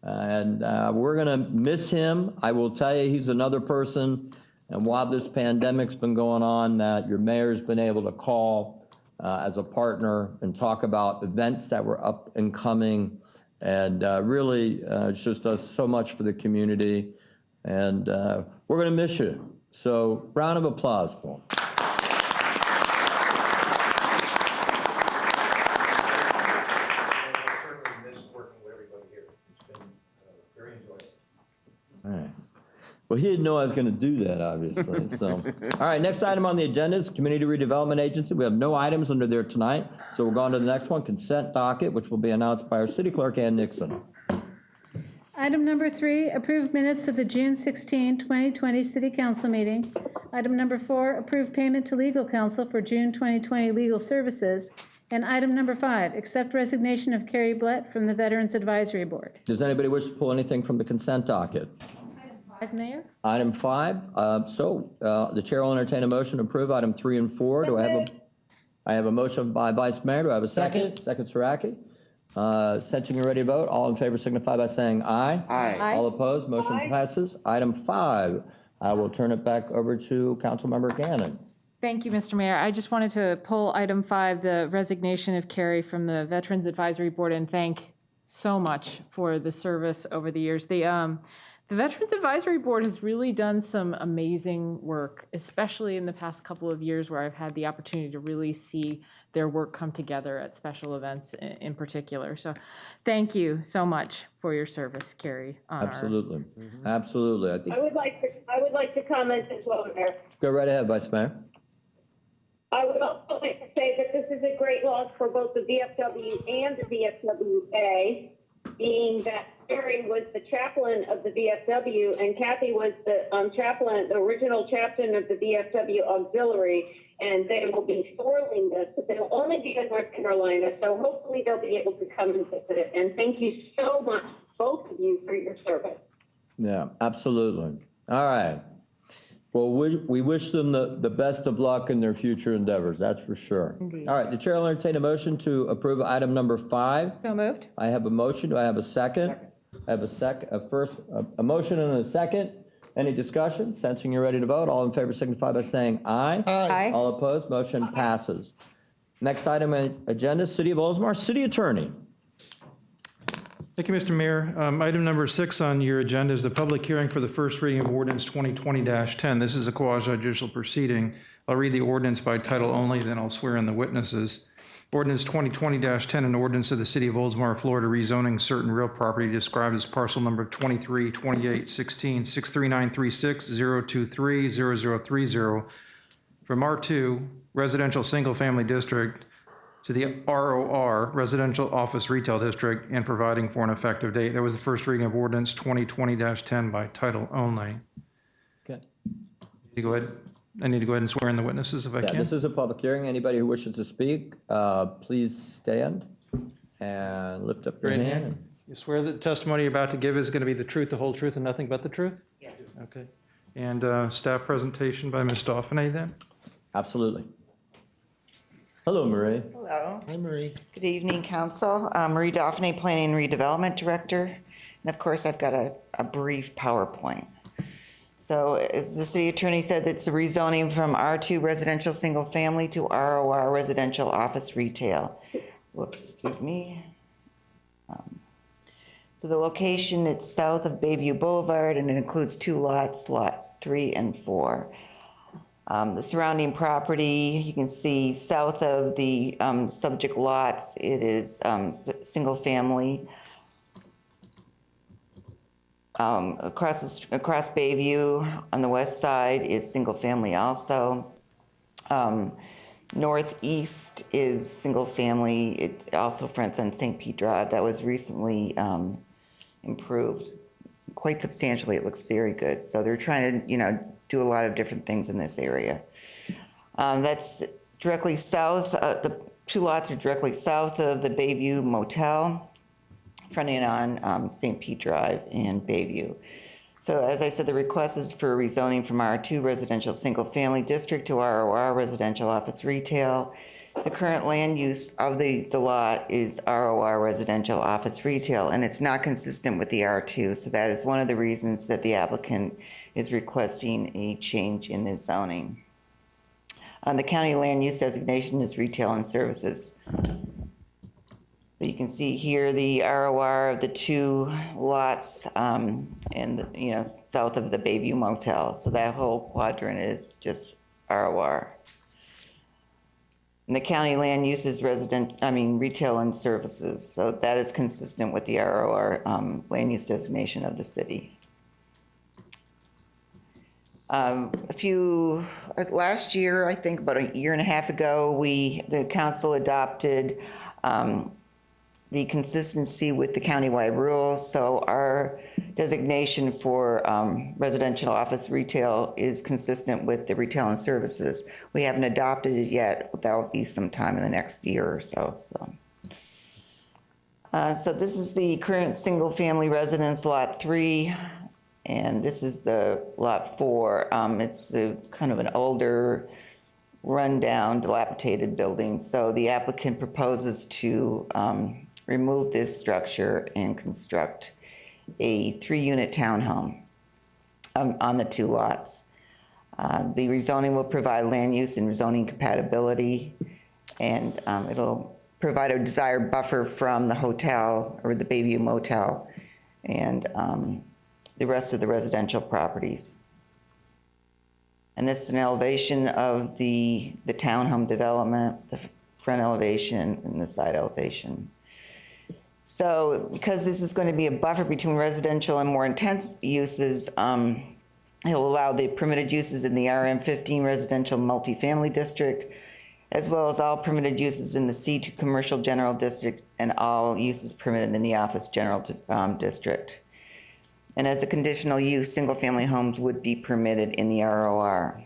And we're going to miss him. I will tell you, he's another person. And while this pandemic's been going on, that your mayor's been able to call as a partner and talk about events that were up and coming. And really, it's just does so much for the community. And we're going to miss you. So round of applause for him. All right. Well, he didn't know I was going to do that, obviously. So, all right, next item on the agenda is Community Redevelopment Agency. We have no items under there tonight, so we'll go on to the next one, consent docket, which will be announced by our city clerk, Ann Nixon. Item number 3, approve minutes of the June 16, 2020 City Council meeting. Item number 4, approve payment to legal counsel for June 2020 legal services. And item number 5, accept resignation of Carrie Blett from the Veterans Advisory Board. Does anybody wish to pull anything from the consent docket? Mayor? Item 5, the chair will entertain a motion to approve item 3 and 4. I have a motion by Vice Mayor. Do I have a second? Second, Saraki. Senching, you ready to vote? All in favor signify by saying aye. Aye. All opposed, motion Aye. passes. Item 5, I will turn it back over to Councilmember Gannon. Thank you, Mr. Mayor. I just wanted to pull item 5, the resignation of Carrie from the Veterans Advisory Board, and thank so much for the service over the years. The Veterans Advisory Board has really done some amazing work, especially in the past couple of years where I've had the opportunity to really see their work come together at special events in particular. So thank you so much for your service, Carrie. Absolutely. Absolutely. I think, I would like to comment as well, Mayor. go right ahead, Vice Mayor. I would also like to say that this is a great loss for both the VFW and the VFWA, being that Carrie was the chaplain of the VFW and Kathy was the chaplain, the original chaplain of the VFW auxiliary, and they will be sorely missed, but they'll only be in North Carolina, so hopefully they'll be able to come and visit. And thank you so much, both of you, for your service. Yeah, absolutely. All right. Well, we wish them the best of luck in their future endeavors, that's for sure. Indeed. All right, the chair will entertain a motion to approve item number 5. So moved. I have a motion. Do I have a second? I have a motion and a second. Any discussion? Sensing you're ready to vote, all in favor signify by saying aye. Aye. All opposed, motion passes. Next item on agenda, City of Oldsmar, City Attorney. Thank you, Mr. Mayor. Item number 6 on your agenda is the public hearing for the first reading of ordinance 2020-10. This is a quasi-judicial proceeding. I'll read the ordinance by title only, then I'll swear in the witnesses. Ordinance 2020-10, an ordinance of the City of Oldsmar, Florida, rezoning certain real property described as parcel number 23 28 16 63936 023 0030 from R2 residential single-family district to the ROR residential office retail district and providing for an effective date. That was the first reading of ordinance 2020-10 by title only. Okay. I need to go ahead and swear in the witnesses if I Yeah, can. this is a public hearing. Anybody who wishes to speak, please stand and lift up your Raise your hand. hand. You swear that the testimony you're about to give is going to be the truth, the whole truth, and nothing but the truth? Yes. Okay. And staff presentation by Ms. Dauphiné then? Absolutely. Hello, Marie. Hello. Hi, Marie. Good evening, Council. Marie Dauphiné, Planning and Redevelopment Director. And of course, I've got a brief PowerPoint. So as the city attorney said, it's a rezoning from R2 residential single family to ROR residential office retail. Whoops, excuse me. So the location, it's south of Bayview Boulevard, and it includes 2 lots, lots 3 and 4. The surrounding property, you can see south of the subject lots, it is single family. Across Bayview on the west side is single family also. Northeast is single family. It also fronts on St. Pete Drive. That was recently improved quite substantially. It looks very good. So they're trying to, do a lot of different things in this area. That's directly south. The 2 lots are directly south of the Bayview Motel, fronting on St. Pete Drive and Bayview. So as I said, the request is for rezoning from R2 residential single family district to ROR residential office retail. The current land use of the lot is ROR residential office retail, and it's not consistent with the R2. So that is one of the reasons that the applicant is requesting a change in the zoning. The county land use designation is retail and services. So you can see here the ROR of the 2 lots and south of the Bayview Motel. So that whole quadrant is just ROR. And the county land use is retail and services. So that is consistent with the ROR land use designation of the city. Last year, I think about a year and a half ago, the council adopted the consistency with the countywide rules. So our designation for residential office retail is consistent with the retail and services. We haven't adopted it yet. That will be sometime in the next year or so. So this is the current single family residence lot 3. And this is the lot 4. It's kind of an older, rundown, dilapidated building. So the applicant proposes to remove this structure and construct a 3-unit townhome on the 2 lots. The rezoning will provide land use and rezoning compatibility, and it'll provide a desired buffer from the hotel or the Bayview Motel and the rest of the residential properties. And this is an elevation of the townhome development, the front elevation and the side elevation. So because this is going to be a buffer between residential and more intense uses, it'll allow the permitted uses in the RM15 residential multifamily district, as well as all permitted uses in the C2 commercial general district and all uses permitted in the office general district. And as a conditional use, single-family homes would be permitted in the ROR.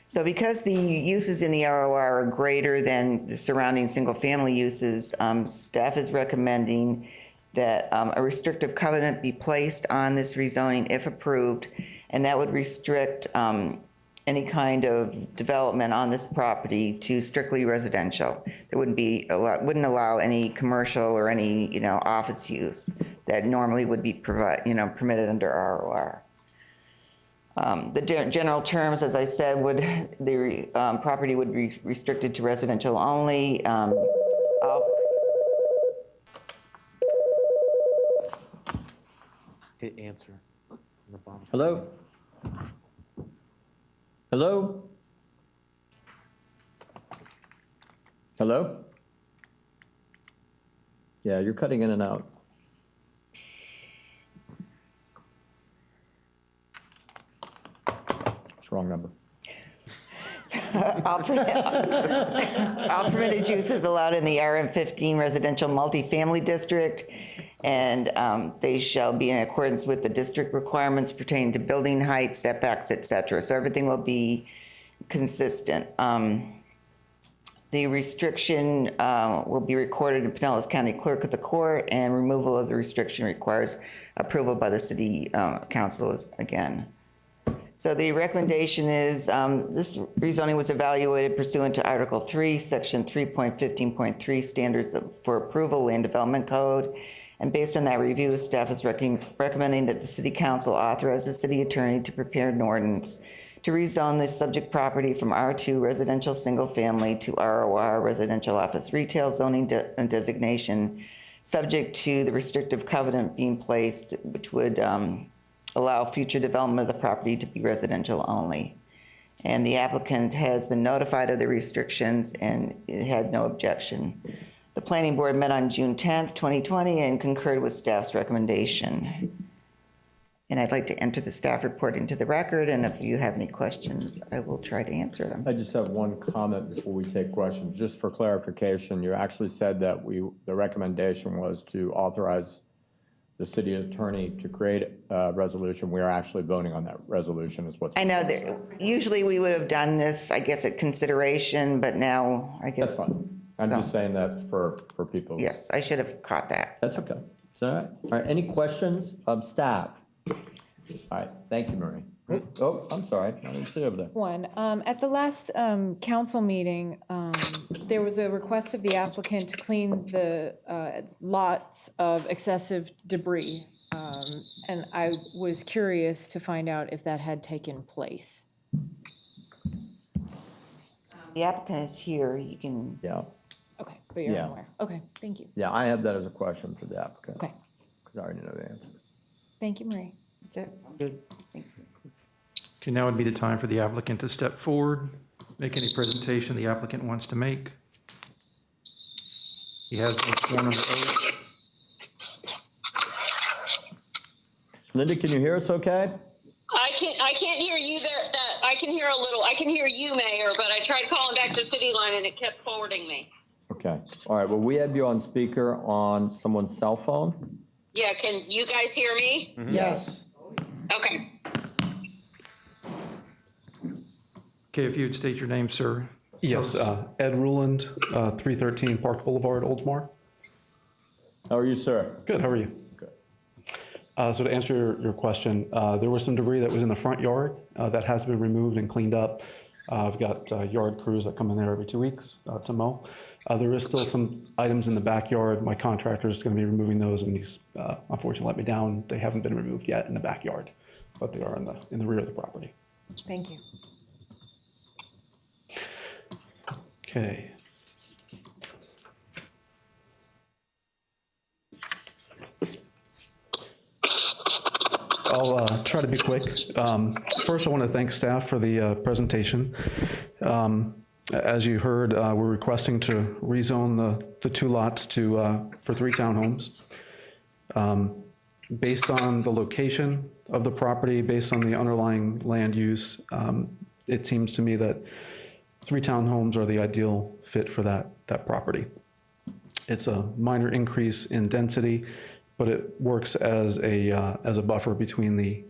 So because the uses in the ROR are greater than the surrounding single-family uses, staff is recommending that a restrictive covenant be placed on this rezoning if approved, and that would restrict any kind of development on this property to strictly residential. There wouldn't allow any commercial or any office use that normally would be permitted under ROR. The general terms, as I said, the property would be restricted to residential only. Hit answer on the bottom. Hello? Hello? Hello? Yeah, you're cutting in and out. It's wrong number. All permitted uses allowed in the RM15 residential multifamily district, and they shall be in accordance with the district requirements pertaining to building height, setbacks, etc. So everything will be consistent. The restriction will be recorded in Pinellas County Clerk of the Court, and removal of the restriction requires approval by the City Council again. So the recommendation is this rezoning was evaluated pursuant to Article 3, Section 3.15.3, Standards for Approval Land Development Code. And based on that review, staff is recommending that the City Council authorize the City Attorney to prepare an ordinance to rezone this subject property from R2 residential single family to ROR residential office retail zoning designation, subject to the restrictive covenant being placed, which would allow future development of the property to be residential only. And the applicant has been notified of the restrictions and it had no objection. The planning board met on June 10th, 2020 and concurred with staff's recommendation. And I'd like to enter the staff report into the record, and if you have any questions, I will try to answer them. I just have one comment before we take questions. Just for clarification, you actually said that the recommendation was to authorize the city attorney to create a resolution. We are actually voting on that resolution is what. I know that usually we would have done this, I guess, at consideration, but now I guess. That's fine. I'm just saying that for people. Yes, I should have caught that. That's okay. It's all right. All right, any questions of staff? All right, thank you, Marie. Oh, I'm sorry, I didn't see over there. One, at the last council meeting, there was a request of the applicant to clean the lots of excessive debris. And I was curious to find out if that had taken place. The applicant is here, you can. Yeah, Okay, but you're Yeah. unaware. Okay, thank you. yeah, I have that as a question for the applicant. Okay, Because I already know the answer. thank you, Marie. That's it. Good. Thank you. Okay, now would be the time for the applicant to step forward, make any presentation the applicant wants to make. He has been sworn under oath. Linda, can you hear us okay? I can't hear you there. I can hear a little. I can hear you, Mayor, but I tried calling back to City Line and it kept forwarding me. Okay, all right, well, we have you on speaker on someone's cell phone. Yeah, can you guys hear me? Yes. Okay. Okay, if you would state your name, sir. Yes, Ed Ruland, 313 Park Boulevard, Oldsmar. How are you, sir? Good, how are you? So to answer your question, there was some debris that was in the front yard that has been removed and cleaned up. I've got yard crews that come in there every 2 weeks to mow. There is still some items in the backyard. My contractor is going to be removing those, and he's unfortunately let me down. They haven't been removed yet in the backyard, but they are in the rear of the property. Thank you. Okay. I'll try to be quick. First, I want to thank staff for the presentation. As you heard, we're requesting to rezone the 2 lots for 3 townhomes. Based on the location of the property, based on the underlying land use, it seems to me that 3 townhomes are the ideal fit for that property. It's a minor increase in density, but it works as a buffer between the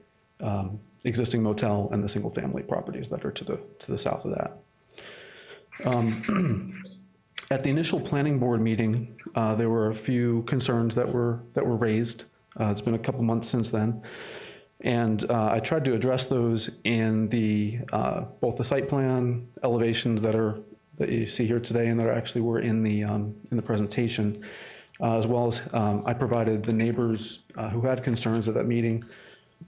existing motel and the single-family properties that are to the south of that. At the initial planning board meeting, there were a few concerns that were raised. It's been a couple months since then, and I tried to address those in both the site plan elevations that you see here today and that actually were in the presentation. As well as I provided the neighbors who had concerns at that meeting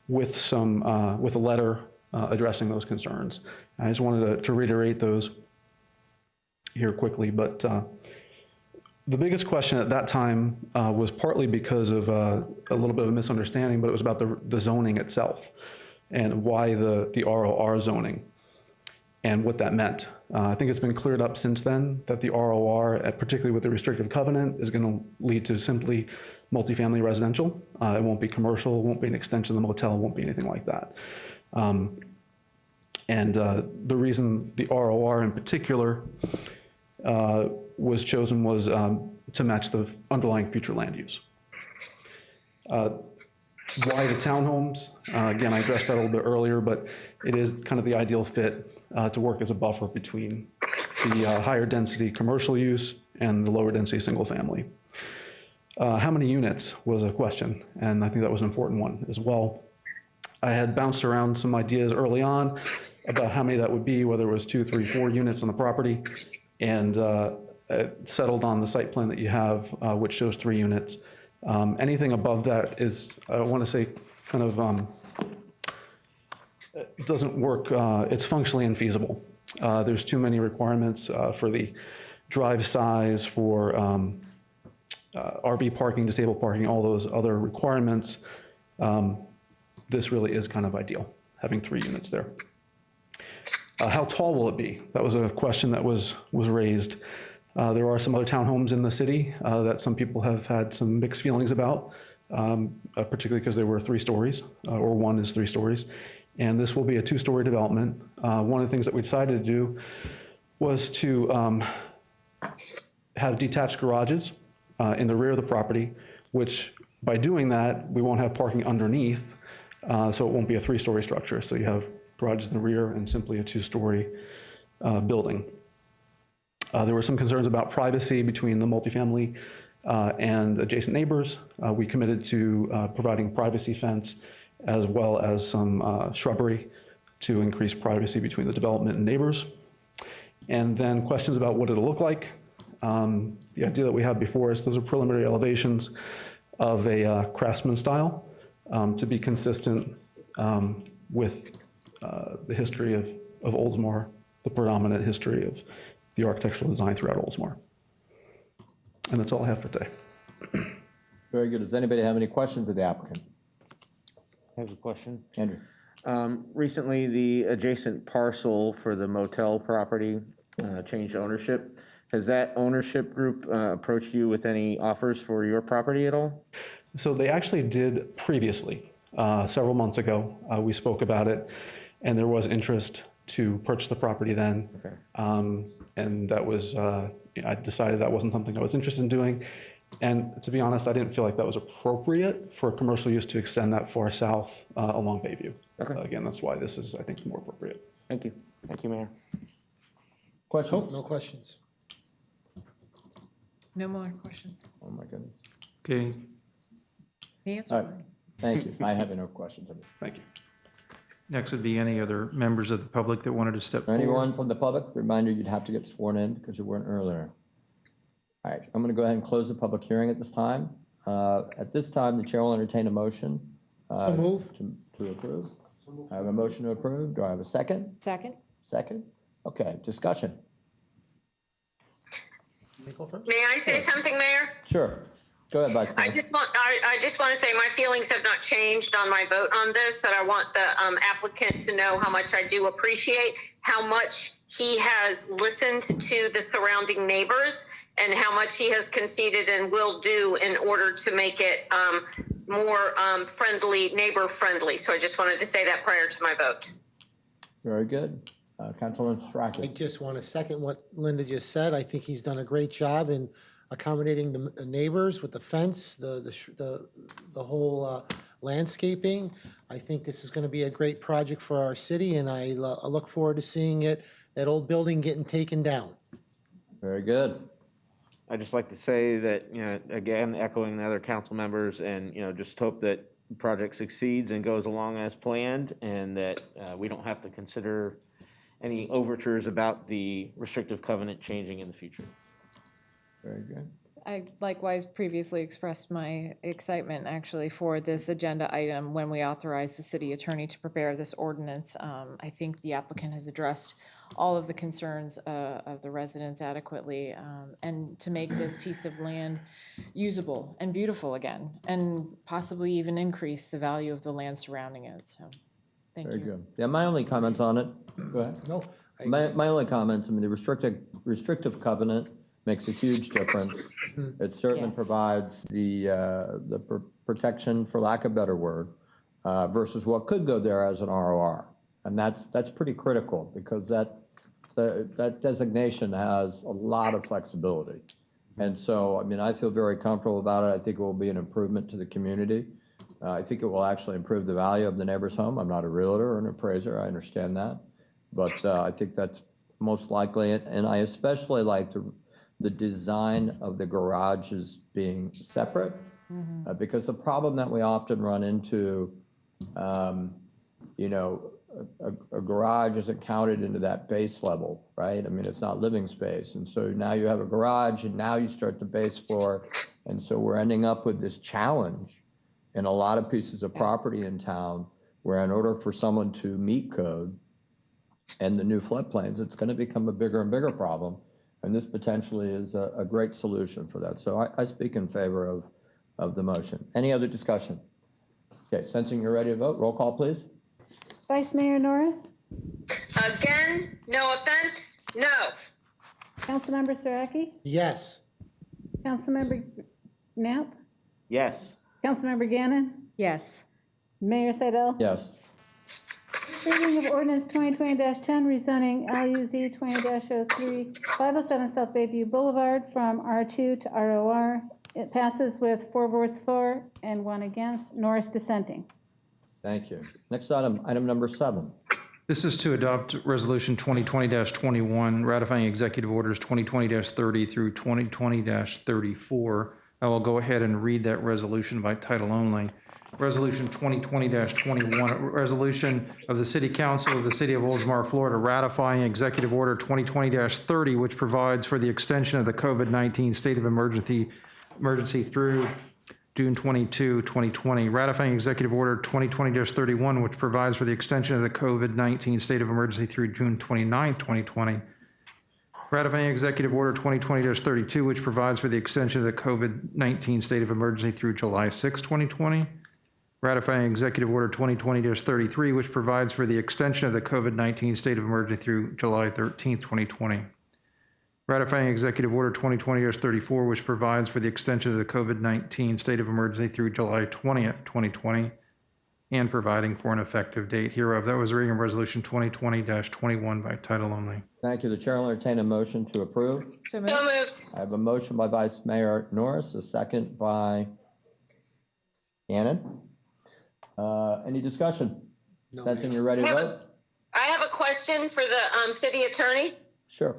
with a letter addressing those concerns. I just wanted to reiterate those here quickly, but the biggest question at that time was partly because of a little bit of a misunderstanding, but it was about the zoning itself and why the ROR zoning and what that meant. I think it's been cleared up since then that the ROR, particularly with the restrictive covenant, is going to lead to simply multifamily residential. It won't be commercial, it won't be an extension of the motel, it won't be anything like that. The reason the ROR in particular was chosen was to match the underlying future land use. Why the townhomes? Again, I addressed that a little bit earlier, but it is kind of the ideal fit to work as a buffer between the higher density commercial use and the lower density single family. How many units was a question, and I think that was an important one as well. I had bounced around some ideas early on about how many that would be, whether it was 2, 3, 4 units on the property, and settled on the site plan that you have, which shows 3 units. Anything above that is, I want to say, kind of doesn't work. It's functionally infeasible. There's too many requirements for the drive size, for RV parking, disabled parking, all those other requirements. This really is kind of ideal, having 3 units there. How tall will it be? That was a question that was raised. There are some other townhomes in the city that some people have had some mixed feelings about, particularly because they were 3 stories, or one is 3 stories. And this will be a 2-story development. One of the things that we decided to do was to have detached garages in the rear of the property, which by doing that, we won't have parking underneath, so it won't be a 3-story structure. So you have garages in the rear and simply a 2-story building. There were some concerns about privacy between the multifamily and adjacent neighbors. We committed to providing privacy fence as well as some shrubbery to increase privacy between the development and neighbors. And then questions about what it'll look like. The idea that we have before us, those are preliminary elevations of a craftsman style to be consistent with the history of Oldsmar, the predominant history of the architectural design throughout Oldsmar. And that's all I have for today. Very good. Does anybody have any questions of the applicant? I have a question. Andrew. Recently, the adjacent parcel for the motel property changed ownership. Has that ownership group approached you with any offers for your property at all? So they actually did previously, several months ago. We spoke about it, and there was interest to purchase the property then. Okay. And that was, I decided that wasn't something I was interested in doing. And to be honest, I didn't feel like that was appropriate for commercial use to extend that far south along Bayview. Okay. Again, that's why this is, I think, more appropriate. Thank you. Thank you, Mayor. Questions? No questions. No more questions. Oh, my goodness. Okay. The answer. All right. Thank you. I have no questions. Thank you. Next would be any other members of the public that wanted to step forward. Anyone from the public? Reminder, you'd have to get sworn in because you weren't earlier. All right, I'm going to go ahead and close the public hearing at this time. At this time, the chair will entertain a motion. So move. To approve. I have a motion to approve. Do I have a second? Second? Second? Okay, discussion. May I say something, Mayor? Sure. Go ahead, Vice Mayor. I just want to say my feelings have not changed on my vote on this, but I want the applicant to know how much I do appreciate how much he has listened to the surrounding neighbors and how much he has conceded and will do in order to make it more friendly, neighbor friendly. So I just wanted to say that prior to my vote. Very good. Councilman I Strachey. just want to second what Linda just said. I think he's done a great job in accommodating the neighbors with the fence, the whole landscaping. I think this is going to be a great project for our city, and I look forward to seeing that old building getting taken down. Very good. I'd just like to say that, again, echoing the other council members and, just hope that the project succeeds and goes along as planned and that we don't have to consider any overtures about the restrictive covenant changing in the future. Very good. I likewise previously expressed my excitement actually for this agenda item when we authorized the city attorney to prepare this ordinance. I think the applicant has addressed all of the concerns of the residents adequately, and to make this piece of land usable and beautiful again, and possibly even increase the value of the land surrounding it. So, thank you. Very good. Yeah, my only comments on it, go ahead. No. My only comments, I mean, the restrictive covenant makes a huge difference. It certainly Yes. provides the protection, for lack of a better word, versus what could go there as an ROR. And that's pretty critical because that designation has a lot of flexibility. And so, I mean, I feel very comfortable about it. I think it will be an improvement to the community. I think it will actually improve the value of the neighbor's home. I'm not a realtor or an appraiser, I understand that. But I think that's most likely it. And I especially like the design of the garages being separate, because the problem that we often run into, a garage isn't counted into that base level, right? I mean, it's not living space. And so now you have a garage and now you start the base floor. And so we're ending up with this challenge in a lot of pieces of property in town where in order for someone to meet code and the new floodplains, it's going to become a bigger and bigger problem. And this potentially is a great solution for that. So I speak in favor of the motion. Any other discussion? Okay, sensing you're ready to vote, roll call, please. Vice Mayor Norris? Again, no offense, no. Councilmember Saraki? Yes. Councilmember Knapp? Yes. Councilmember Gannon? Yes. Mayor Seidel? Yes. Reading of ordinance 2020-10, rezoning LUZ 20-03, 507 South Bayview Boulevard from R2 to ROR. It passes with 4 votes for and 1 against. Norris dissenting. Thank you. Next item number 7. This is to adopt Resolution 2020-21, ratifying Executive Orders 2020-30 through 2020-34. I will go ahead and read that resolution by title only. Resolution 2020-21, a resolution of the City Council of the City of Oldsmar, Florida, ratifying Executive Order 2020-30, which provides for the extension of the COVID-19 state of emergency through June 22, 2020. Ratifying Executive Order 2020-31, which provides for the extension of the COVID-19 state of emergency through June 29, 2020. Ratifying Executive Order 2020-32, which provides for the extension of the COVID-19 state of emergency through July 6, 2020. Ratifying Executive Order 2020-33, which provides for the extension of the COVID-19 state of emergency through July 13, 2020. Ratifying Executive Order 2020-34, which provides for the extension of the COVID-19 state of emergency through July 20th, 2020, and providing for an effective date hereof. That was reading of Resolution 2020-21 by title only. Thank you. The chair will entertain a motion to approve. So moved. So moved. I have a motion by Vice Mayor Norris, a second by Gannon. Any discussion? No, Sensing Mayor. you're ready to vote? I have a question for the city attorney. Sure.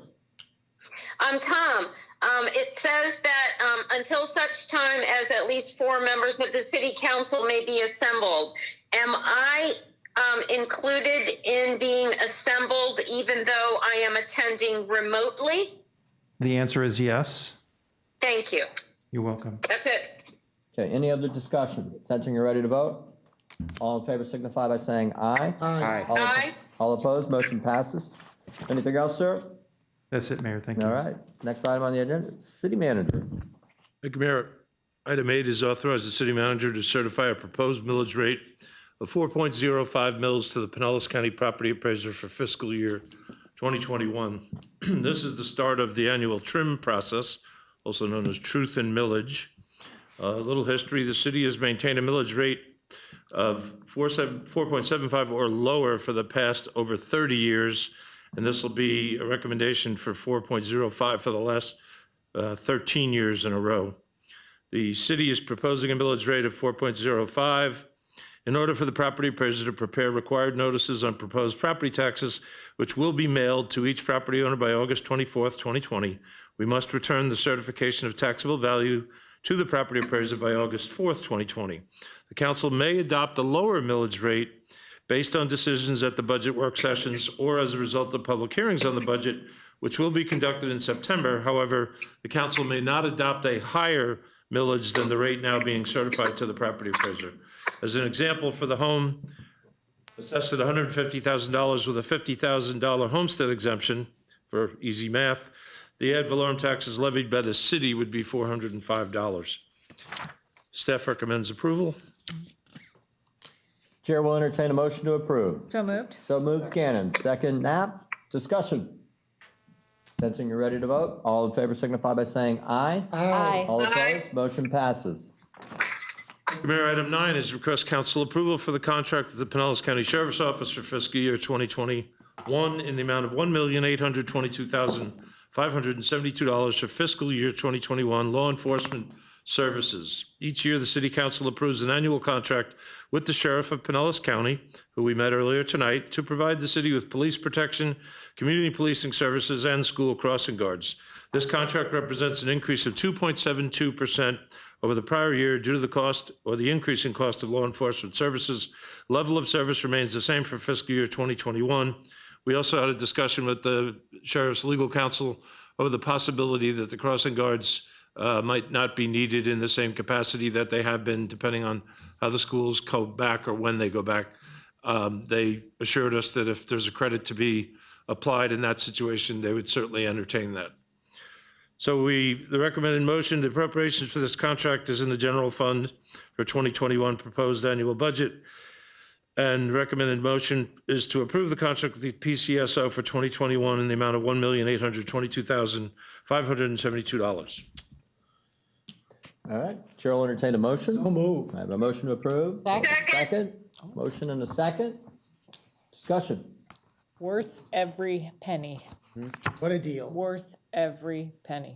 Tom, It says that until such time as at least 4 members of the city council may be assembled. Am I included in being assembled even though I am attending remotely? The answer is yes. Thank you. You're welcome. That's it. Okay, any other discussion? Sensing you're ready to vote? All in favor signify by saying aye. Aye. Aye. All opposed, motion passes. Anything else, sir? That's it, Mayor. Thank you. All right, next item on the agenda, city manager. Thank you, Mayor. Item 8 is authorize the city manager to certify a proposed millage rate of 4.05 mils to the Pinellas County Property Appraiser for fiscal year 2021. This is the start of the annual trim process, also known as truth in millage. A little history, the city has maintained a millage rate of 4.75 or lower for the past over 30 years, and this will be a recommendation for 4.05 for the last 13 years in a row. The city is proposing a millage rate of 4.05 in order for the property appraiser to prepare required notices on proposed property taxes, which will be mailed to each property owner by August 24th, 2020. We must return the certification of taxable value to the property appraiser by August 4th, 2020. The council may adopt a lower millage rate based on decisions at the budget work sessions or as a result of public hearings on the budget, which will be conducted in September. However, the council may not adopt a higher millage than the rate now being certified to the property appraiser. As an example, for the home assessed at $150,000 with a $50,000 homestead exemption, for easy math, the ad valorem taxes levied by the city would be $405. Staff recommends approval. Chair will entertain a motion to approve. So moved. So moves Cannon. Second, Knapp. Discussion. Sensing you're ready to vote. All in favor signify by saying aye. Aye. All opposed, motion passes. Mayor, item 9 is request council approval for the contract with the Pinellas County Sheriff's Office for fiscal year 2021 in the amount of $1,822,572 for fiscal year 2021 law enforcement services. Each year, the city council approves an annual contract with the sheriff of Pinellas County, who we met earlier tonight, to provide the city with police protection, community policing services, and school crossing guards. This contract represents an increase of 2.72% over the prior year due to the cost or the increase in cost of law enforcement services. Level of service remains the same for fiscal year 2021. We also had a discussion with the sheriff's legal counsel over the possibility that the crossing guards might not be needed in the same capacity that they have been, depending on how the schools go back or when they go back. They assured us that if there's a credit to be applied in that situation, they would certainly entertain that. So the recommended motion to appropriations for this contract is in the general fund for 2021 proposed annual budget. And recommended motion is to approve the contract with the PCSO for 2021 in the amount of $1,822,572. All right, Chair will entertain a motion. So move. I have a motion to approve. Second. Second. Motion and a second. Discussion. Worth every penny. What a deal. Worth every penny.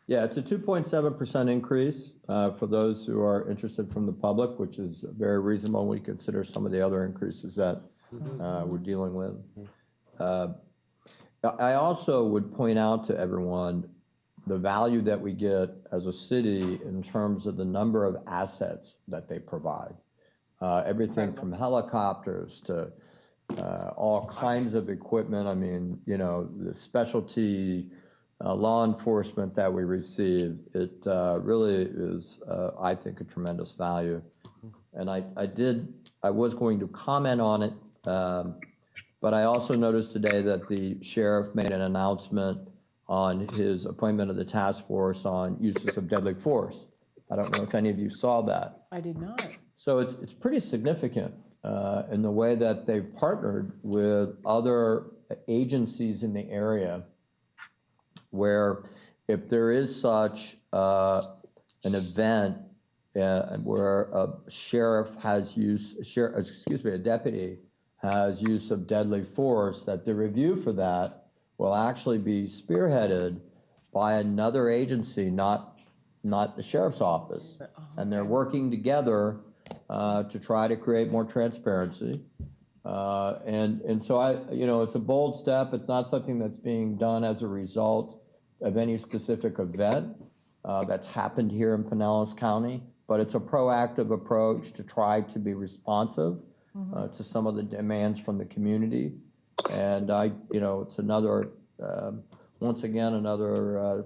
Yeah, it's a 2.7% increase for those who are interested from the public, which is very reasonable when we consider some of the other increases that we're dealing with. I also would point out to everyone the value that we get as a city in terms of the number of assets that they provide. Everything from helicopters to all kinds of equipment. I mean, you know, the specialty law enforcement that we receive, it really is, I think, a tremendous value. And I was going to comment on it, but I also noticed today that the sheriff made an announcement on his appointment of the task force on uses of deadly force. I don't know if any of you saw that. I did not. So it's pretty significant in the way that they've partnered with other agencies in the area, where if there is such an event where a deputy has use of deadly force, that the review for that will actually be spearheaded by another agency, not the sheriff's office. And they're working together to try to create more transparency. And so it's a bold step. It's not something that's being done as a result of any specific event that's happened here in Pinellas County, but it's a proactive approach to try to be responsive to some of the demands from the community. And it's another, once again, another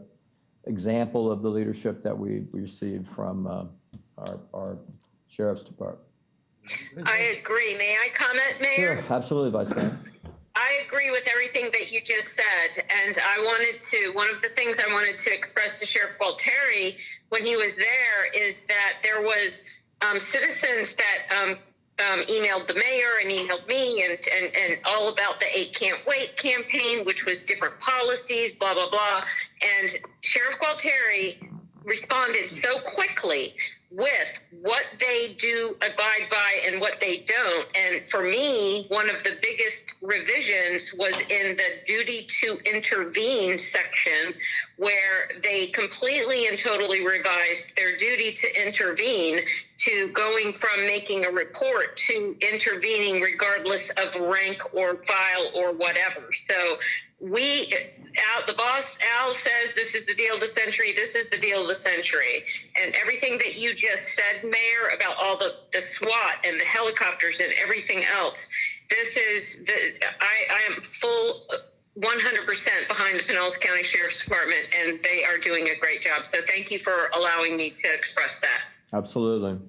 example of the leadership that we received from our Sheriff's Department. I agree. May I comment, Mayor? Sure, absolutely, Vice Mayor. I agree with everything that you just said. And one of the things I wanted to express to Sheriff Gualtieri when he was there is that there was citizens that emailed the mayor and emailed me and all about the 8 Can't Wait campaign, which was different policies, blah, blah, blah. And Sheriff Gualtieri responded so quickly with what they do abide by and what they don't. And for me, one of the biggest revisions was in the duty to intervene section, where they completely and totally revised their duty to intervene to going from making a report to intervening regardless of rank or file or whatever. So the boss, Al, says this is the deal of the century, this is the deal of the century. And everything that you just said, Mayor, about all the SWAT and the helicopters and everything else, I am full 100% behind the Pinellas County Sheriff's Department, and they are doing a great job. So thank you for allowing me to express that. Absolutely.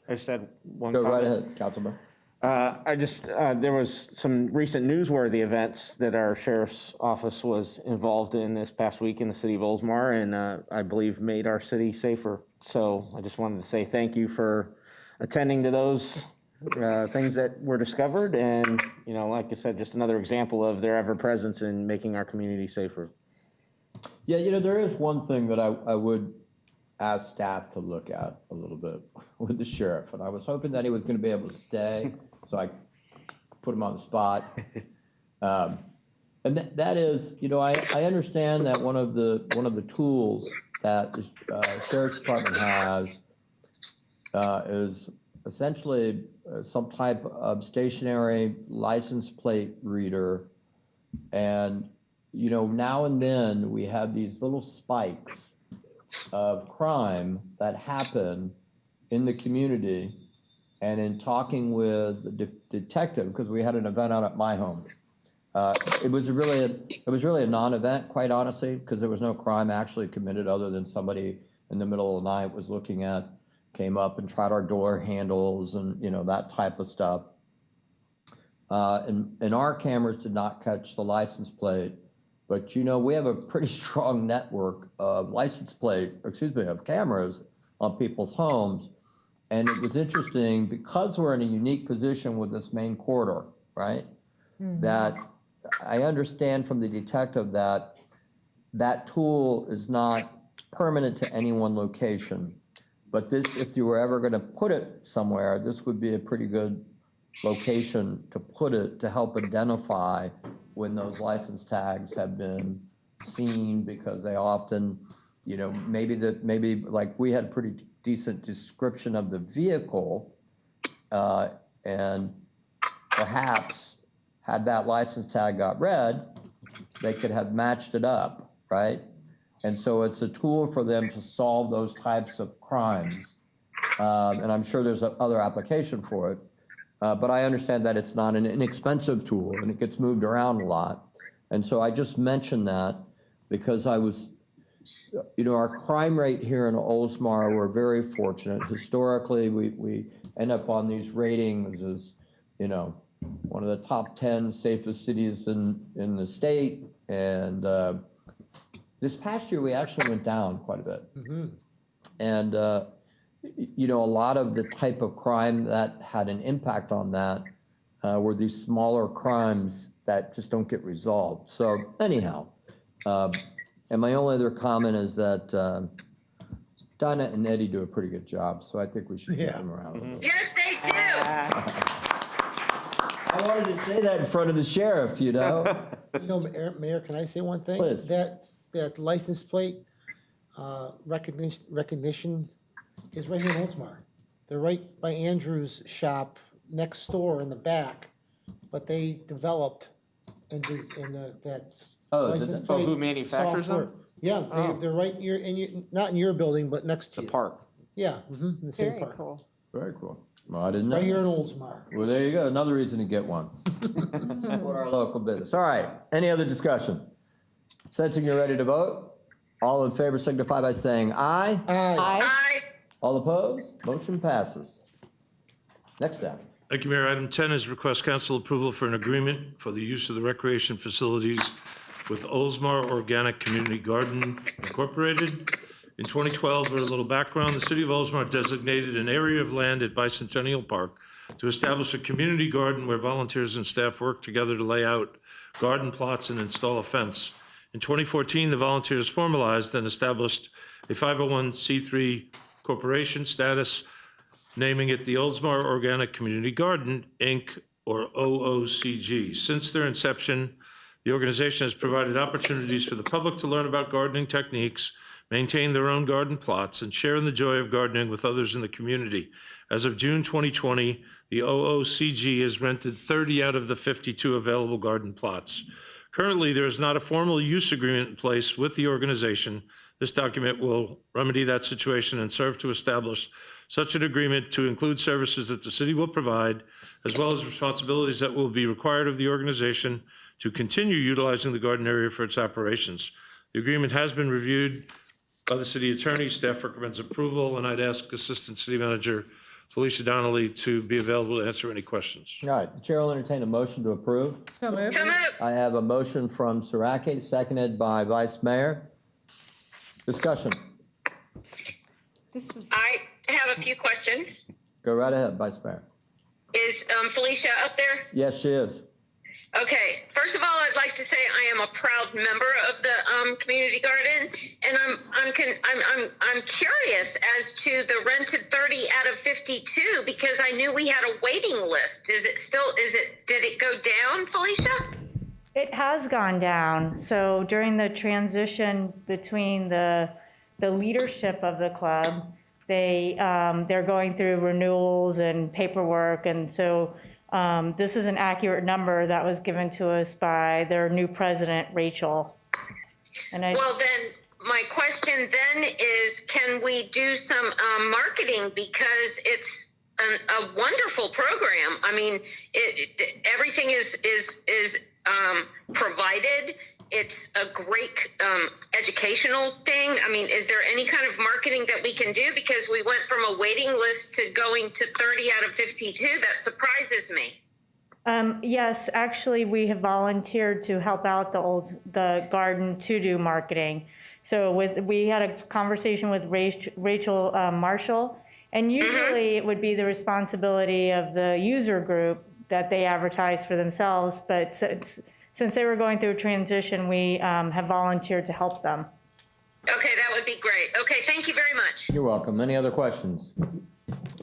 I said one Go comment. right ahead, Councilman. There was some recent newsworthy events that our sheriff's office was involved in this past week in the city of Oldsmar, and I believe made our city safer. So I just wanted to say thank you for attending to those things that were discovered, and like I said, just another example of their ever presence in making our community safer. Yeah, there is one thing that I would ask staff to look at a little bit with the sheriff, and I was hoping that he was going to be able to stay, so I put him on the spot. And that is, I understand that one of the tools that the Sheriff's Department has is essentially some type of stationary license plate reader. And, now and then we have these little spikes of crime that happen in the community. And in talking with the detective, because we had an event out at my home, it was really a non-event, quite honestly, because there was no crime actually committed other than somebody in the middle of the night came up and tried our door handles and that type of stuff. And our cameras did not catch the license plate, but we have a pretty strong network of of cameras on people's homes. And it was interesting because we're in a unique position with this main corridor, right? Mm-hmm. That I understand from the detective that tool is not permanent to any one location. But this, if you were ever going to put it somewhere, this would be a pretty good location to put it to help identify when those license tags have been seen, because they often, maybe like we had pretty decent description of the vehicle, and perhaps had that license tag got read, they could have matched it up, right? And so it's a tool for them to solve those types of crimes. And I'm sure there's other application for it. But I understand that it's not an inexpensive tool and it gets moved around a lot. And so I just mentioned that because I was, our crime rate here in Oldsmar, we're very fortunate. Historically, we end up on these ratings as, one of the top 10 safest cities in the state. And this past year, we actually went down quite a bit. Mm-hmm. And, a lot of the type of crime that had an impact on that were these smaller crimes that just don't get resolved. So anyhow, and my only other comment is that Donna and Eddie do a pretty good job, so I think we should keep them around. Mm-hmm. Yes, they do. I wanted to say that in front of the sheriff, Mayor, can I say one thing? Please. That license plate recognition is right here in Oldsmar. They're right by Andrew's shop next door in the back, but they developed that's. Oh, license that's- plate who manufactures them? software. Yeah, they're right not in your building, but next to The you. park. Yeah, in the same Very park. cool. Very cool. Well, I didn't know. Right here in Oldsmar. Well, there you go, another reason to get one. Support our local business. All right, any other discussion? Sensing you're ready to vote, all in favor signify by saying aye. Aye. All opposed? Motion passes. Next step. Thank you, Mayor. Item 10 is request council approval for an agreement for the use of the recreation facilities with Oldsmar Organic Community Garden Incorporated. In 2012, for a little background, the city of Oldsmar designated an area of land at Bicentennial Park to establish a community garden where volunteers and staff work together to lay out garden plots and install a fence. In 2014, the volunteers formalized and established a 501c3 corporation status, naming it the Oldsmar Organic Community Garden, Inc., or OOCG. Since their inception, the organization has provided opportunities for the public to learn about gardening techniques, maintain their own garden plots, and share in the joy of gardening with others in the community. As of June 2020, the OOCG has rented 30 out of the 52 available garden plots. Currently, there is not a formal use agreement in place with the organization. This document will remedy that situation and serve to establish such an agreement to include services that the city will provide, as well as responsibilities that will be required of the organization to continue utilizing the garden area for its operations. The agreement has been reviewed by the city attorney. Staff recommends approval, and I'd ask Assistant City Manager Felicia Donnelly to be available to answer any questions. All right, the chair will entertain a motion to approve. So moved. So moved. I have a motion from Siraki, seconded by Vice Mayor. Discussion. This was. I have a few questions. Go right ahead, Vice Mayor. Is Felicia up there? Yes, she is. Okay, first of all, I'd like to say I am a proud member of the community garden, and I'm curious as to the rented 30 out of 52 because I knew we had a waiting list. Did it go down, Felicia? It has gone down. So during the transition between the leadership of the club, they're going through renewals and paperwork, and so this is an accurate number that was given to us by their new president, Rachel. Well, then my question then is, can we do some marketing because it's a wonderful program? I mean, everything is provided. It's a great educational thing. I mean, is there any kind of marketing that we can do? Because we went from a waiting list to going to 30 out of 52. That surprises me. Yes, actually, we have volunteered to help out the garden to do marketing. So we had a conversation with Rachel Marshall, and usually it would be the responsibility of the user group that they advertise for themselves, but since they were going through a transition, we have volunteered to help them. Okay, that would be great. Okay, thank you very much. You're welcome. Any other questions?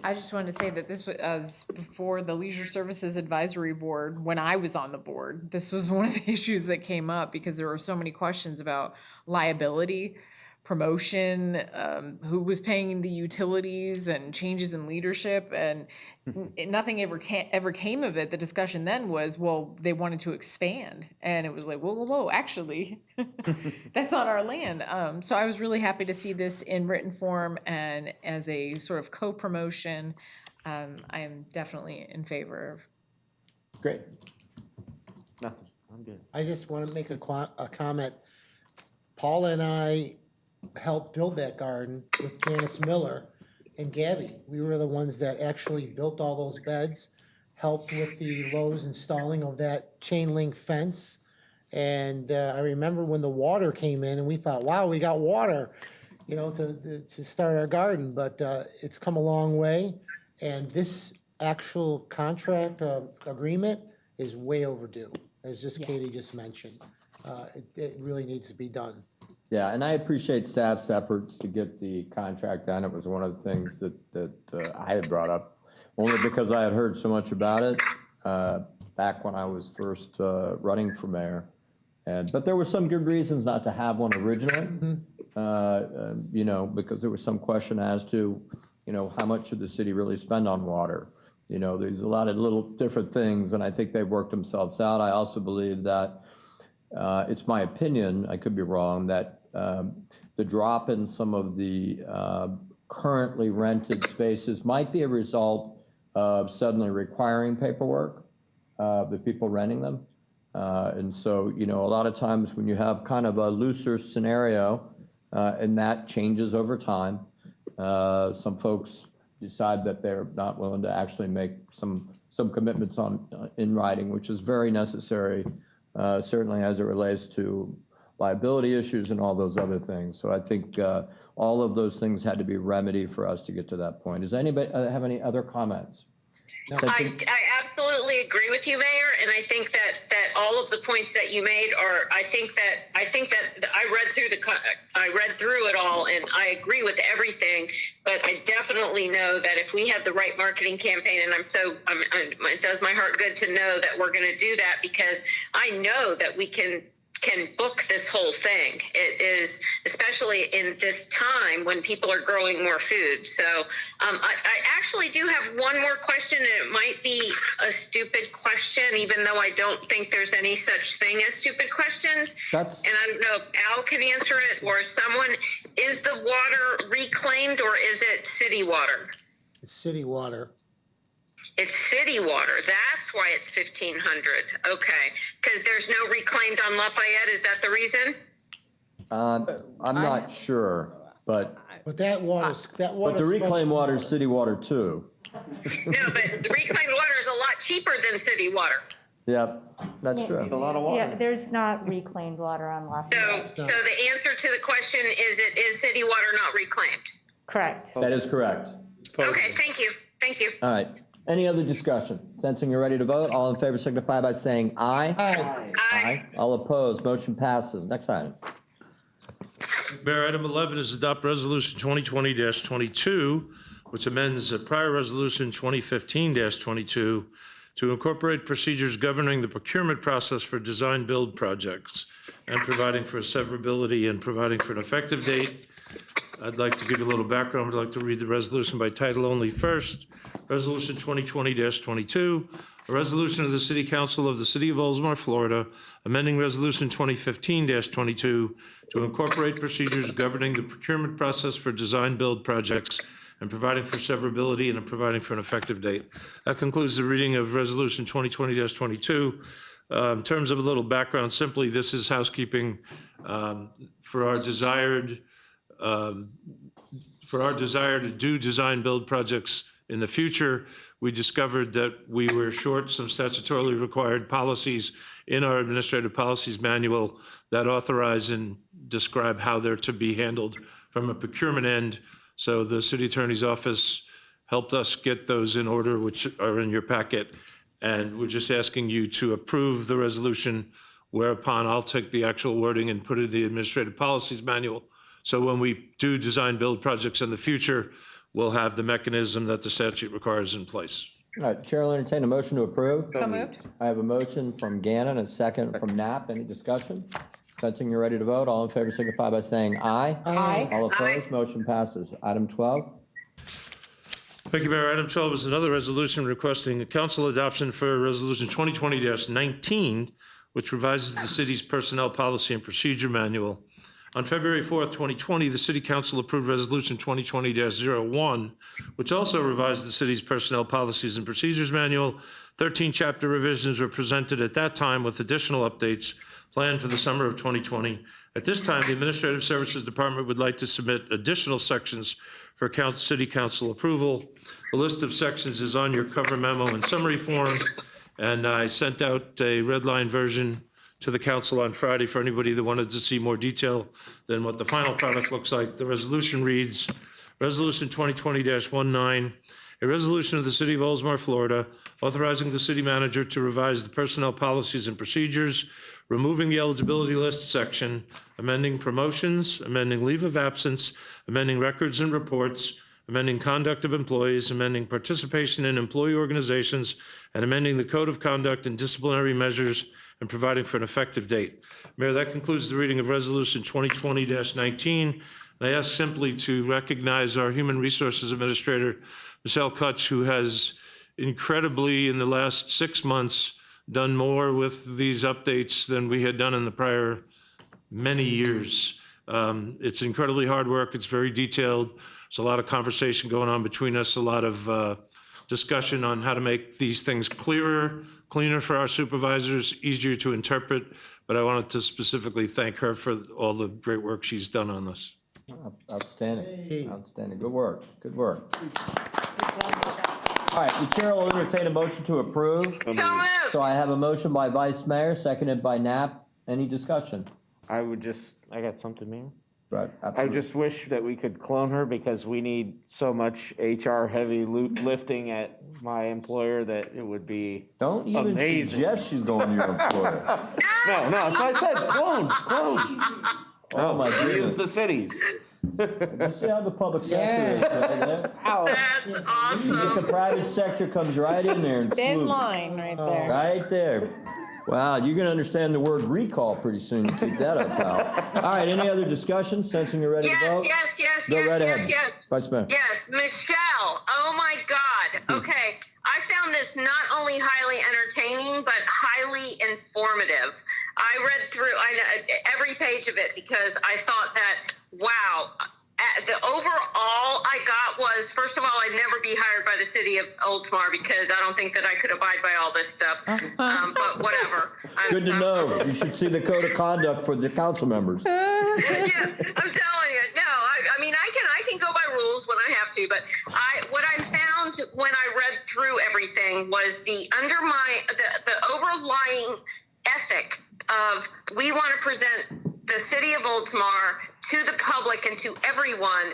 I just wanted to say that this was before the Leisure Services Advisory Board, when I was on the board. This was one of the issues that came up because there were so many questions about liability, promotion, who was paying the utilities, and changes in leadership, and nothing ever came of it. The discussion then was, well, they wanted to expand, and it was like, whoa, actually, that's not our land. So I was really happy to see this in written form and as a sort of co-promotion. I am definitely in favor of. Great. Nothing. I'm good. I just want to make a comment. Paula and I helped build that garden with Janice Miller and Gabby. We were the ones that actually built all those beds, helped with the Lowe's installing of that chain link fence. And I remember when the water came in and we thought, wow, we got water, to start our garden. But it's come a long way. And this actual contract agreement is way overdue, as Katie just mentioned. It really needs to be done. Yeah, and I appreciate staff's efforts to get the contract done. It was one of the things that I had brought up, only because I had heard so much about it back when I was first running for mayor. But there were some good reasons not to have one originally, because there was some question as to, how much should the city really spend on water. There's a lot of little different things, and I think they've worked themselves out. I also believe that, it's my opinion, I could be wrong, that the drop in some of the currently rented spaces might be a result of suddenly requiring paperwork, the people renting them. And so, a lot of times when you have kind of a looser scenario, and that changes over time, some folks decide that they're not willing to actually make some commitments in writing, which is very necessary, certainly as it relates to liability issues and all those other things. So I think all of those things had to be remedied for us to get to that point. Does anybody have any other comments? I absolutely agree with you, Mayor, and I think that all of the points that you made are. I think that I read through it all, and I agree with everything. But I definitely know that if we have the right marketing campaign, and it does my heart good to know that we're going to do that, because I know that we can book this whole thing. It is, especially in this time when people are growing more food. So I actually do have one more question, and it might be a stupid question, even though I don't think there's any such thing as stupid questions. And I don't know if Al can answer it or someone. Is the water reclaimed or is it city water? It's city water. It's city water. That's why it's 1,500. Okay, because there's no reclaimed on Lafayette. Is that the reason? I'm not sure, but that water's but the reclaimed water is city water too. No, but the reclaimed water is a lot cheaper than city water. Yep, that's true. A lot of water. Yeah, there's not reclaimed water on Lafayette. So the answer to the question is, it is city water not reclaimed? Correct. That is correct. Okay, thank you. Thank you. All right. Any other discussion? Sensing you're ready to vote, all in favor signify by saying aye. Aye. Aye. All opposed, motion passes. Next item. Mayor, item 11 is adopt resolution 2020-22, which amends a prior resolution 2015-22 to incorporate procedures governing the procurement process for design-build projects and providing for severability and providing for an effective date. I'd like to give you a little background. I'd like to read the resolution by title only first. Resolution 2020-22, a resolution of the City Council of the City of Oldsmar, Florida, amending Resolution 2015-22 to incorporate procedures governing the procurement process for design-build projects and providing for severability and providing for an effective date. That concludes the reading of Resolution 2020-22. In terms of a little background, simply this is housekeeping for our desire to do design-build projects in the future. We discovered that we were short some statutorily required policies in our administrative policies manual that authorize and describe how they're to be handled from a procurement end. So the city attorney's office helped us get those in order, which are in your packet. And we're just asking you to approve the resolution, whereupon I'll take the actual wording and put it in the administrative policies manual. So when we do design-build projects in the future, we'll have the mechanism that the statute requires in place. All right, Chair will entertain a motion to approve. So moved. I have a motion from Gannon, a second from Knapp. Any discussion? Sensing you're ready to vote, all in favor signify by saying aye. Aye. All opposed, motion passes. Item 12. Thank you, Mayor. Item 12 is another resolution requesting council adoption for Resolution 2020-19, which revises the city's personnel policy and procedure manual. On February 4th, 2020, the City Council approved Resolution 2020-01, which also revised the city's personnel policies and procedures manual. 13 chapter revisions were presented at that time with additional updates planned for the summer of 2020. At this time, the Administrative Services Department would like to submit additional sections for City Council approval. The list of sections is on your cover memo and summary form, and I sent out a red line version to the council on Friday for anybody that wanted to see more detail than what the final product looks like. The resolution reads, Resolution 2020-19, a resolution of the City of Oldsmar, Florida, authorizing the city manager to revise the personnel policies and procedures, removing the eligibility list section, amending promotions, amending leave of absence, amending records and reports, amending conduct of employees, amending participation in employee organizations, and amending the code of conduct and disciplinary measures, and providing for an effective date. Mayor, that concludes the reading of Resolution 2020-19. And I ask simply to recognize our Human Resources Administrator, Michelle Kutch, who has incredibly, in the last 6 months, done more with these updates than we had done in the prior many years. It's incredibly hard work. It's very detailed. There's a lot of conversation going on between us, a lot of discussion on how to make these things clearer, cleaner for our supervisors, easier to interpret. But I wanted to specifically thank her for all the great work she's done on this. Outstanding, outstanding. Good work, good work. All right, the chair will entertain a motion to approve. So I have a motion by Vice Mayor, seconded by Knapp. Any discussion? I got something, Mayor. Right, I absolutely. just wish that we could clone her because we need so much HR heavy lifting at my employer that it would be Don't even amazing. suggest she's going to your employer. No, that's what I said, clone. Oh, my We use goodness. the cities. You see how the public sector is right there? That's awesome. The private sector comes right in there and Thin swoops. line right there. Right there. Wow, you're gonna understand the word recall pretty soon. Keep that up, pal. All right, any other discussion? Sensing you're ready to vote? Go right ahead. Vice Mayor. Yes, Michelle, oh my God. Okay, I found this not only highly entertaining, but highly informative. I read through every page of it because I thought that, wow, the overall I got was, first of all, I'd never be hired by the city of Oldsmar because I don't think that I could abide by all this stuff. But whatever. Good to know. You should see the code of conduct for the council members. Yeah, I'm telling you. No, I mean, I can go by rules when I have to, but what I found when I read through everything was the overlying ethic of we want to present the city of Oldsmar to the public and to everyone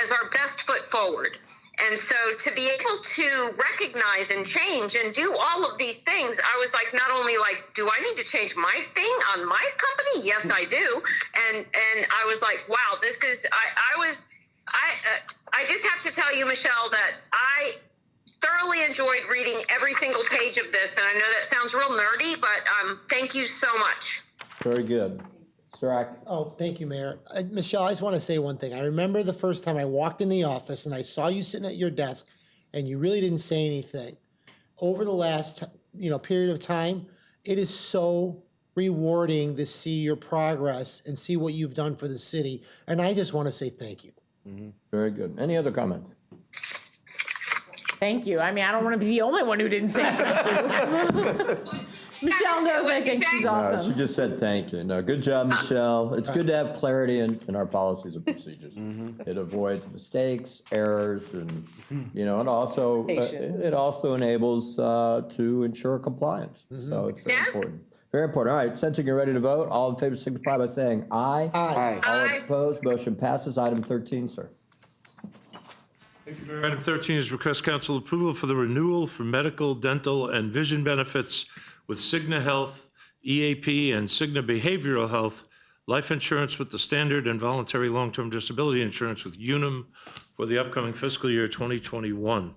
as our best foot forward. And so to be able to recognize and change and do all of these things, I was like, not only like, do I need to change my thing on my company? Yes, I do. And I was like, wow, this is, I just have to tell you, Michelle, that I thoroughly enjoyed reading every single page of this. And I know that sounds real nerdy, but thank you so much. Very good. Sir, Oh, thank you, Mayor. Michelle, I just want to say one thing. I remember the first time I walked in the office and I saw you sitting at your desk and you really didn't say anything. Over the last, period of time, it is so rewarding to see your progress and see what you've done for the city. And I just want to say thank you. Very good. Any other comments? Thank you. I mean, I don't want to be the only one who didn't say thank you. Michelle knows I think she's She awesome. just said thank you. No, good job, Michelle. It's good to have clarity in our policies and procedures. It avoids mistakes, errors, and, and also, it also enables to ensure compliance. So it's very important. Very important. All right, sensing you're ready to vote, all in favor signify by saying aye. Aye. All opposed, motion passes. Item 13, sir. Item 13 is request council approval for the renewal for medical, dental, and vision benefits with Cigna Health, EAP, and Cigna Behavioral Health, life insurance with the standard and voluntary long-term disability insurance with Unum for the upcoming fiscal year 2021.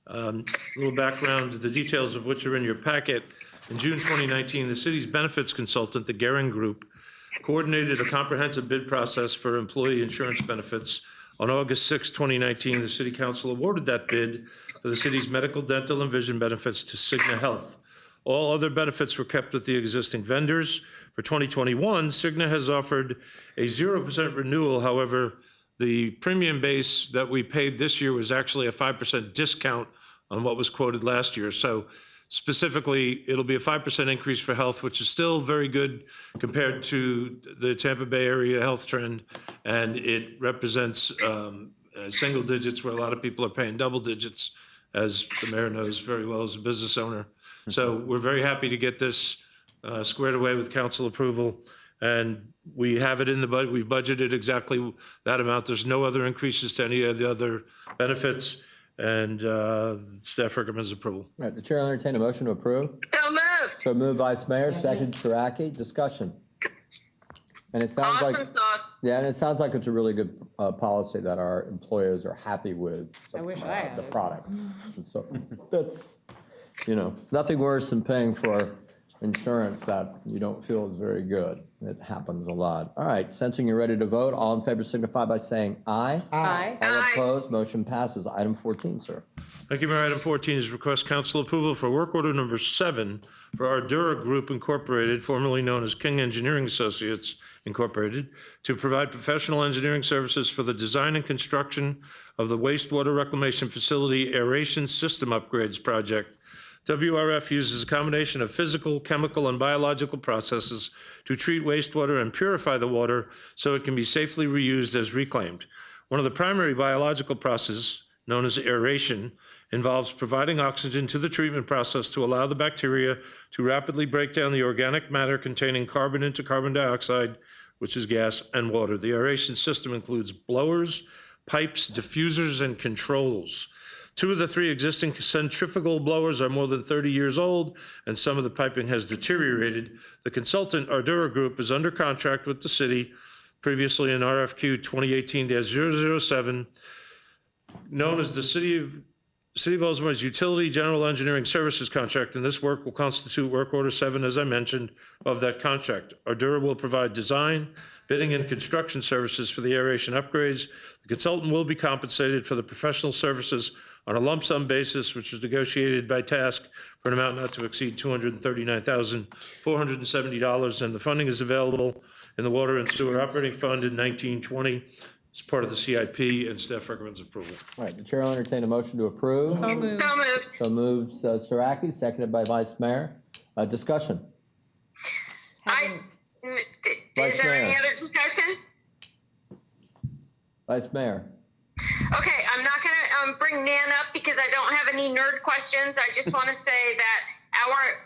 A little background, the details of which are in your packet. In June 2019, the city's benefits consultant, the Gehring Group, coordinated a comprehensive bid process for employee insurance benefits. On August 6, 2019, the City Council awarded that bid for the city's medical, dental, and vision benefits to Cigna Health. All other benefits were kept with the existing vendors. For 2021, Cigna has offered a 0% renewal. However, the premium base that we paid this year was actually a 5% discount on what was quoted last year. So specifically, it'll be a 5% increase for health, which is still very good compared to the Tampa Bay area health trend. And it represents single digits where a lot of people are paying double digits, as the mayor knows very well as a business owner. So we're very happy to get this squared away with council approval. And we have it in the budget. We've budgeted exactly that amount. There's no other increases to any of the other benefits. And staff recommends approval. All right, the chair will entertain a motion to approve. So moved. So moved, Vice Mayor, second, Shiraki. Discussion. And it sounds like, yeah, and it sounds like it's a really good policy that our employers are happy with. I wish I had the it. product. And so that's, nothing worse than paying for insurance that you don't feel is very good. It happens a lot. All right, sensing you're ready to vote, all in favor signify by saying aye. Aye. All opposed, motion passes. Item 14, sir. Thank you, Mayor. Item 14 is request council approval for work order number 7 for Ardura Group Incorporated, formerly known as King Engineering Associates Incorporated, to provide professional engineering services for the design and construction of the wastewater reclamation facility aeration system upgrades project. WRF uses a combination of physical, chemical, and biological processes to treat wastewater and purify the water so it can be safely reused as reclaimed. One of the primary biological processes, known as aeration, involves providing oxygen to the treatment process to allow the bacteria to rapidly break down the organic matter containing carbon into carbon dioxide, which is gas, and water. The aeration system includes blowers, pipes, diffusers, and controls. 2 of the 3 existing centrifugal blowers are more than 30 years old, and some of the piping has deteriorated. The consultant, Ardura Group, is under contract with the city, previously in RFQ 2018-007, known as the City of Oldsmar's Utility General Engineering Services Contract, and this work will constitute work order 7, as I mentioned, of that contract. Ardura will provide design, bidding, and construction services for the aeration upgrades. The consultant will be compensated for the professional services on a lump sum basis, which was negotiated by task for an amount not to exceed $239,470, and the funding is available in the Water and Sewer Operating Fund in 1920 as part of the CIP, and staff recommends approval. All right, the chair will entertain a motion to approve. So moved. So moved. So moves Saraki, seconded by Vice Mayor. Discussion. Is there any other discussion? Vice Mayor. Okay, I'm not going to bring Nan up because I don't have any nerd questions. I just want to say that our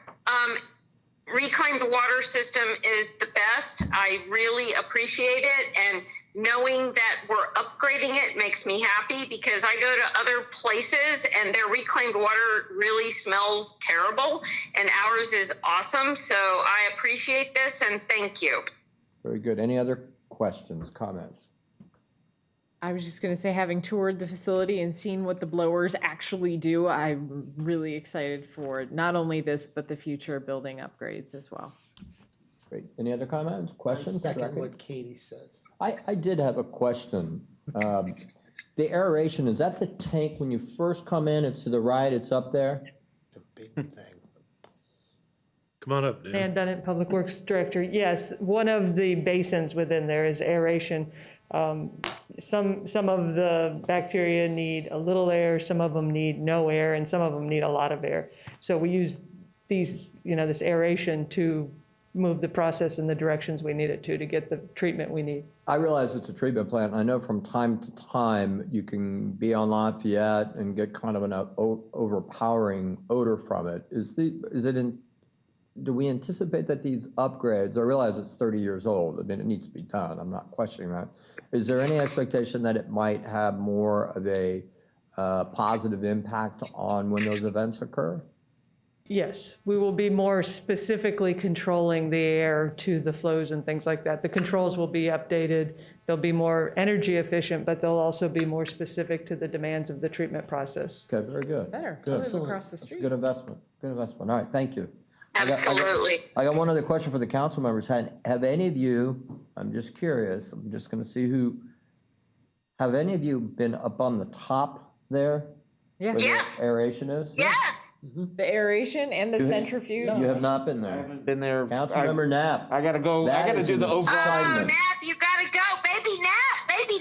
reclaimed water system is the best. I really appreciate it, and knowing that we're upgrading it makes me happy because I go to other places and their reclaimed water really smells terrible, and ours is awesome. So I appreciate this, and thank you. Very good. Any other questions, comments? I was just going to say, having toured the facility and seen what the blowers actually do, I'm really excited for not only this, but the future building upgrades as well. Great. Any other comments, questions? Second what Katie says. I did have a question. The aeration, is that the tank when you first come in? It's to the right, it's up there? It's a big thing. Come on up, Dan. Dan Dunnett, Public Works Director. Yes, one of the basins within there is aeration. Some of the bacteria need a little air, some of them need no air, and some of them need a lot of air. So we use these, this aeration to move the process in the directions we need it to get the treatment we need. I realize it's a treatment plant. I know from time to time you can be on Lafayette and get kind of an overpowering odor from it. Do we anticipate that these upgrades, I realize it's 30 years old, I mean, it needs to be done, I'm not questioning that. Is there any expectation that it might have more of a positive impact on when those events occur? Yes, we will be more specifically controlling the air to the flows and things like that. The controls will be updated. They'll be more energy efficient, but they'll also be more specific to the demands of the treatment process. Okay, very good. Better. Good. Live across the street. Good investment, good investment. All right, thank you. Absolutely. I got one other question for the council members. Have any of you, I'm just curious, I'm just going to see have any of you been up on the top there? Yeah. Where Yes. the aeration is? Yes. The aeration and the centrifuge. You have not been I there. haven't been there. Councilmember Knapp. I gotta go. That I gotta is do an the overall. Oh, assignment. Nap, you gotta go. Baby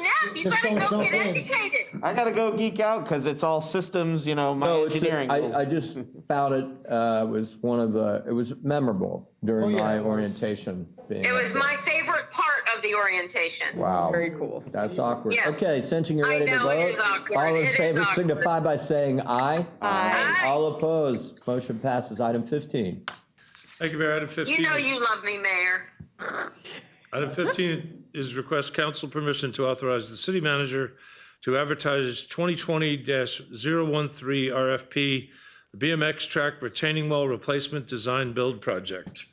Nap, you Just gotta don't go jump get in. educated. I gotta go geek out because it's all systems. My No, engineering. I just found it was it was memorable during Oh, yeah, my it was. orientation. It was my favorite part of the orientation. Wow. Very cool. That's awkward. Yeah. Okay, since you're I ready to know, vote. it is awkward. All in It is favor awkward. signify by saying aye. Aye. All opposed, motion passes. Item 15. Thank you, Mayor. Item 15. You know you love me, Mayor. Item 15 is request council permission to authorize the city manager to advertise 2020-013 RFP, the BMX track retaining wall replacement design build project.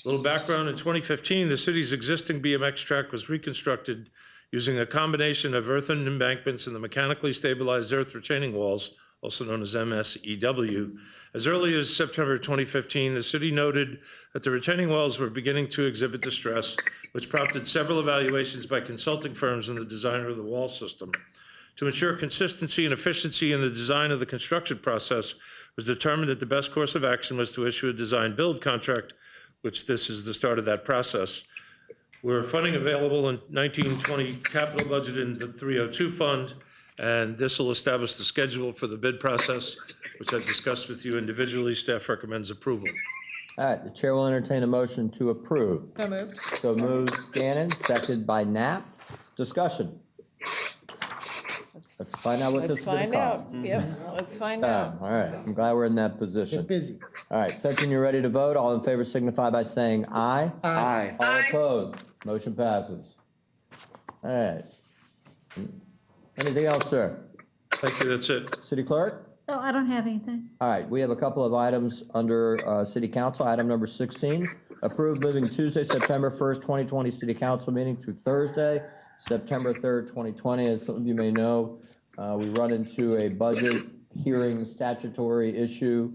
A little background, in 2015, the city's existing BMX track was reconstructed using a combination of earthen embankments and the mechanically stabilized earth retaining walls, also known as MSEW. As early as September 2015, the city noted that the retaining walls were beginning to exhibit distress, which prompted several evaluations by consulting firms and the designer of the wall system. To ensure consistency and efficiency in the design of the construction process, it was determined that the best course of action was to issue a design-build contract, which this is the start of that process. We're funding available in 1920 capital budget in the 302 fund, and this will establish the schedule for the bid process, which I've discussed with you individually. Staff recommends approval. All right, the chair will entertain a motion to approve. So moved. So moved, Scanlon, seconded by Knapp. Discussion. Let's find out what this Let's is going find to cost. out. Yep, let's find out. All right, I'm glad we're in that position. Get busy. All right, Sexton, you're ready to vote. All in favor signify by saying aye. Aye. All opposed, motion passes. All right. Anything else, sir? Thank you, that's it. City clerk? Oh, I don't have anything. All right, we have a couple of items under city council. Item number 16, approve moving Tuesday, September 1st, 2020 city council meeting to Thursday, September 3rd, 2020. As some of you may know, we run into a budget hearing statutory issue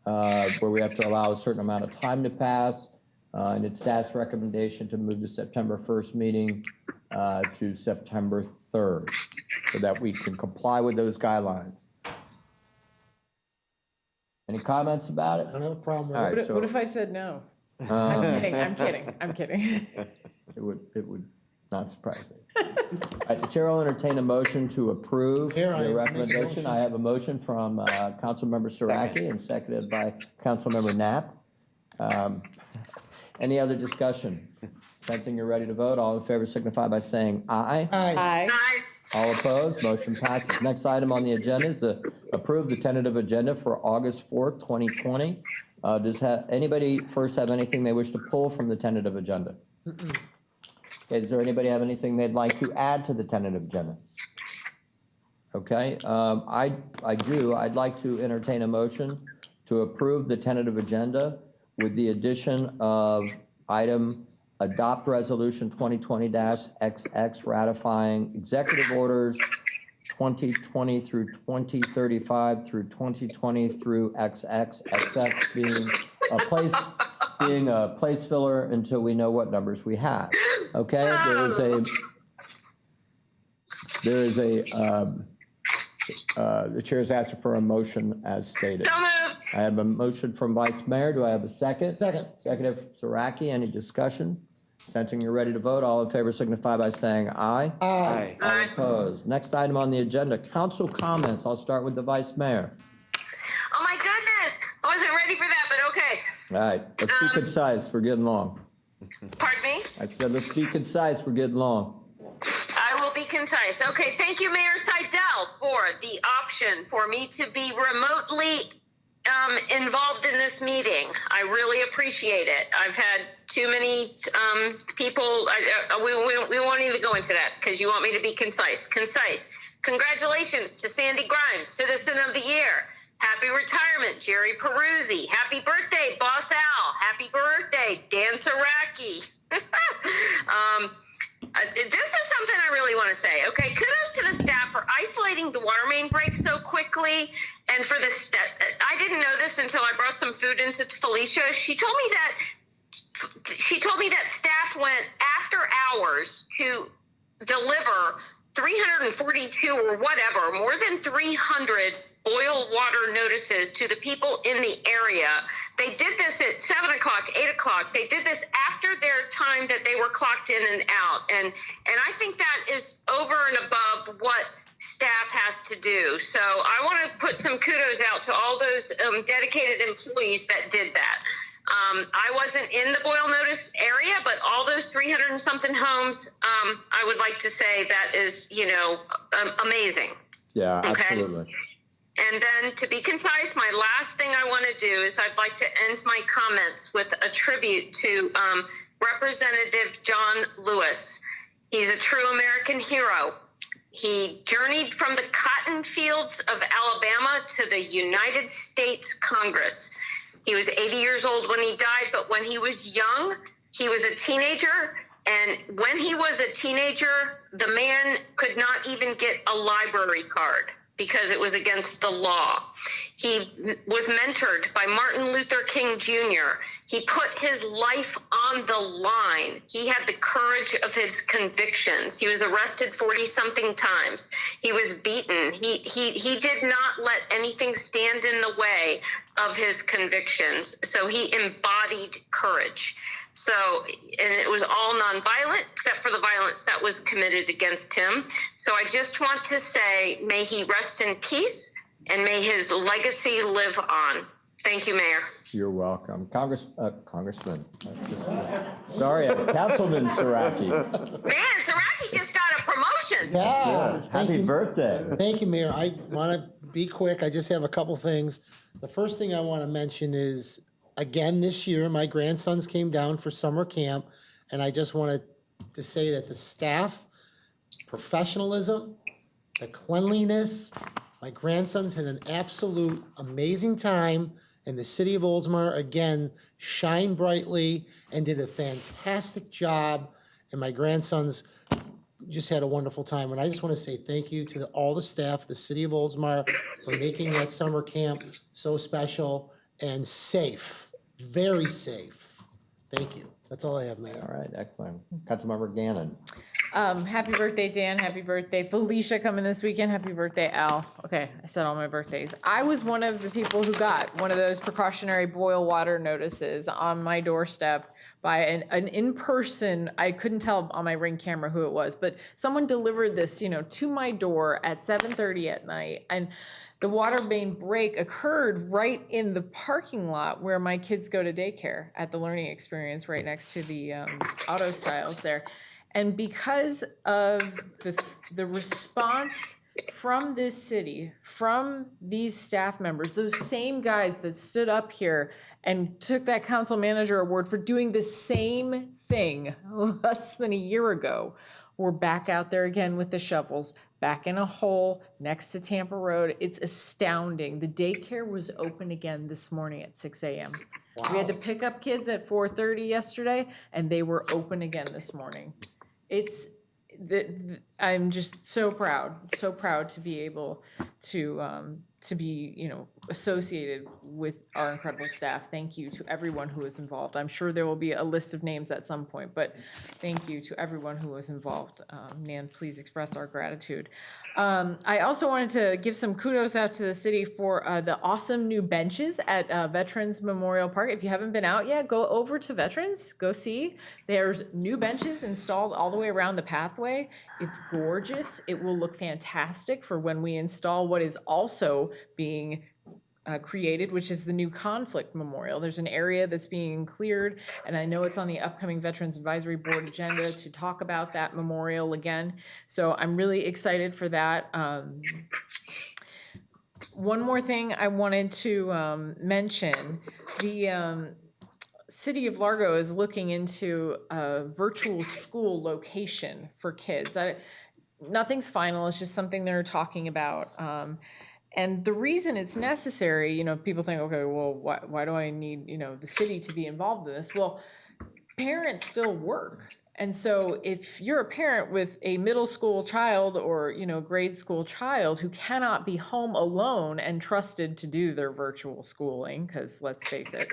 where we have to allow a certain amount of time to pass. And it's staff's recommendation to move the September 1st meeting to September 3rd so that we can comply with those guidelines. Any comments about it? I don't have a problem with All it. right, so What if I said no? I'm kidding, I'm kidding, I'm kidding. it would not surprise me. All right, the chair will entertain a motion to approve Here, I the make a recommendation. motion. I have a motion from Councilmember Saraki and seconded by Councilmember Knapp. Any other discussion? Sensing you're ready to vote, all in favor signify by saying aye. Aye. Aye. All opposed, motion passes. Next item on the agenda is to approve the tentative agenda for August 4th, 2020. Does anybody first have anything they wish to pull from the tentative agenda? Okay, does there anybody have anything they'd like to add to the tentative agenda? Okay, I do. I'd like to entertain a motion to approve the tentative agenda with the addition of item adopt resolution 2020-XX ratifying executive orders 2020 through 2035 through 2020 through XX, XX being a place filler until we know what numbers we have. Okay, the chair's asking for a motion as stated. So moved. I have a motion from Vice Mayor. Do I have a second? Second. Second from Saraki. Any discussion? Sensing you're ready to vote, all in favor signify by saying aye. Aye. All opposed. Next item on the agenda, council comments. I'll start with the Vice Mayor. Oh my goodness, I wasn't ready for that, but okay. All right, let's be concise. We're getting long. Pardon me? I said, let's be concise. We're getting long. I will be concise. Okay, thank you, Mayor Seidel, for the option for me to be remotely involved in this meeting. I really appreciate it. I've had too many people. We won't even go into that because you want me to be concise. Concise. Congratulations to Sandy Grimes, Citizen of the Year. Happy retirement, Jerry Peruzzi. Happy birthday, Boss Al. Happy birthday, Dan Saraki. This is something I really want to say. Okay, kudos to the staff for isolating the water main break so quickly, and for the I didn't know this until I brought some food into Felicia. She told me that staff went after hours to deliver 342 or whatever, more than 300 boil water notices to the people in the area. They did this at 7 o'clock, 8 o'clock. They did this after their time that they were clocked in and out. And I think that is over and above what staff has to do. So I want to put some kudos out to all those dedicated employees that did that. I wasn't in the boil notice area, but all those 300 and something homes, I would like to say that is, amazing. Yeah, Okay. absolutely. And then to be concise, my last thing I want to do is I'd like to end my comments with a tribute to Representative John Lewis. He's a true American hero. He journeyed from the cotton fields of Alabama to the United States Congress. He was 80 years old when he died, but when he was young, he was a teenager. And when he was a teenager, the man could not even get a library card because it was against the law. He was mentored by Martin Luther King Jr. He put his life on the line. He had the courage of his convictions. He was arrested 40-something times. He was beaten. He did not let anything stand in the way of his convictions. So he embodied courage. So, and it was all nonviolent, except for the violence that was committed against him. So I just want to say, may he rest in peace, and may his legacy live on. Thank you, Mayor. You're welcome. Congressman. Councilman Saraki. Man, Saraki just got a promotion. Yeah. Happy birthday. Thank you, Mayor. I want to be quick. I just have a couple things. The first thing I want to mention is, again, this year, my grandsons came down for summer camp, and I just wanted to say that the staff, professionalism, the cleanliness, my grandsons had an absolute amazing time, and the city of Oldsmar, again, shined brightly and did a fantastic job, and my grandsons just had a wonderful time. And I just want to say thank you to all the staff, the city of Oldsmar, for making that summer camp so special and safe, very safe. Thank you. That's all I have, Mayor. All right, excellent. Councilmember Gannon. Happy birthday, Dan. Happy birthday, Felicia, coming this weekend. Happy birthday, Al. Okay, I said all my birthdays. I was one of the people who got one of those precautionary boil water notices on my doorstep by an in-person, I couldn't tell on my Ring camera who it was, but someone delivered this, to my door at 7:30 at night. And the water main break occurred right in the parking lot where my kids go to daycare at the Learning Experience, right next to the auto styles there. And because of the response from this city, from these staff members, those same guys that stood up here and took that council manager award for doing the same thing less than a year ago, we're back out there again with the shovels, back in a hole next to Tampa Road. It's astounding. The daycare was open again this morning at 6 a.m. Wow. We had to pick up kids at 4:30 yesterday, and they were open again this morning. I'm just so proud to be able to be, associated with our incredible staff. Thank you to everyone who was involved. I'm sure there will be a list of names at some point, but thank you to everyone who was involved. Nan, please express our gratitude. I also wanted to give some kudos out to the city for the awesome new benches at Veterans Memorial Park. If you haven't been out yet, go over to Veterans, go see. There's new benches installed all the way around the pathway. It's gorgeous. It will look fantastic for when we install what is also being created, which is the new conflict memorial. There's an area that's being cleared, and I know it's on the upcoming Veterans Advisory Board agenda to talk about that memorial again. So I'm really excited for that. One more thing I wanted to mention, the City of Largo is looking into a virtual school location for kids. Nothing's final, it's just something they're talking about. And the reason it's necessary, people think, okay, well, why do I need, the city to be involved in this? Well, parents still work. And so if you're a parent with a middle school child or, grade school child who cannot be home alone and trusted to do their virtual schooling, because let's face it,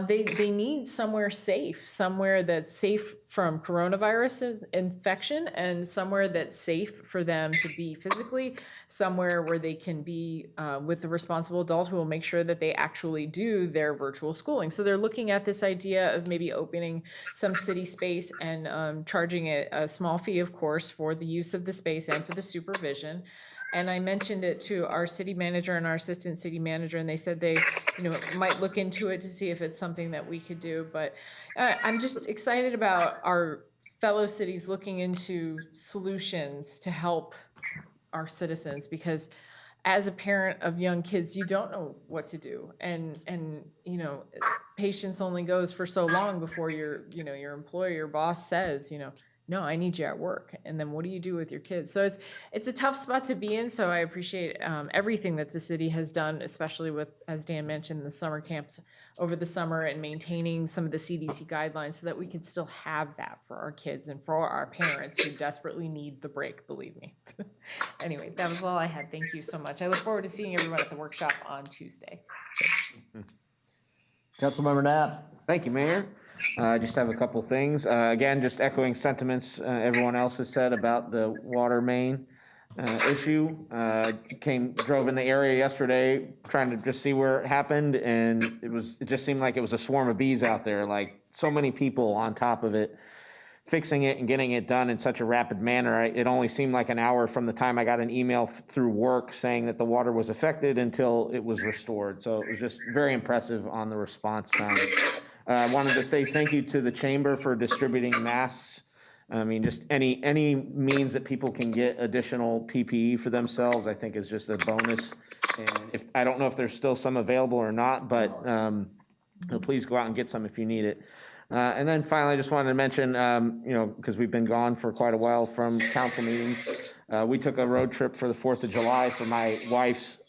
they need somewhere safe, somewhere that's safe from coronavirus infection, and somewhere that's safe for them to be physically, somewhere where they can be with a responsible adult who will make sure that they actually do their virtual schooling. So they're looking at this idea of maybe opening some city space and charging a small fee, of course, for the use of the space and for the supervision. And I mentioned it to our city manager and our assistant city manager, and they said they, might look into it to see if it's something that we could do. But I'm just excited about our fellow cities looking into solutions to help our citizens, because as a parent of young kids, you don't know what to do. And patience only goes for so long before your employer, your boss says, no, I need you at work. And then what do you do with your kids? So it's a tough spot to be in. So I appreciate everything that the city has done, especially with, as Dan mentioned, the summer camps over the summer and maintaining some of the CDC guidelines so that we can still have that for our kids and for our parents who desperately need the break, believe me. Anyway, that was all I had. Thank you so much. I look forward to seeing everyone at the workshop on Tuesday. Councilmember Knapp. Thank you, Mayor. I just have a couple things. Again, just echoing sentiments everyone else has said about the water main issue. Drove in the area yesterday trying to just see where it happened, and it just seemed like it was a swarm of bees out there, like so many people on top of it, fixing it and getting it done in such a rapid manner. It only seemed like an hour from the time I got an email through work saying that the water was affected until it was restored. So it was just very impressive on the response time. I wanted to say thank you to the chamber for distributing masks. I mean, just any means that people can get additional PPE for themselves, I think is just a bonus. And I don't know if there's still some available or not, but please go out and get some if you need it. And then finally, I just wanted to mention, because we've been gone for quite a while from council meetings, we took a road trip for the 4th of July for my wife's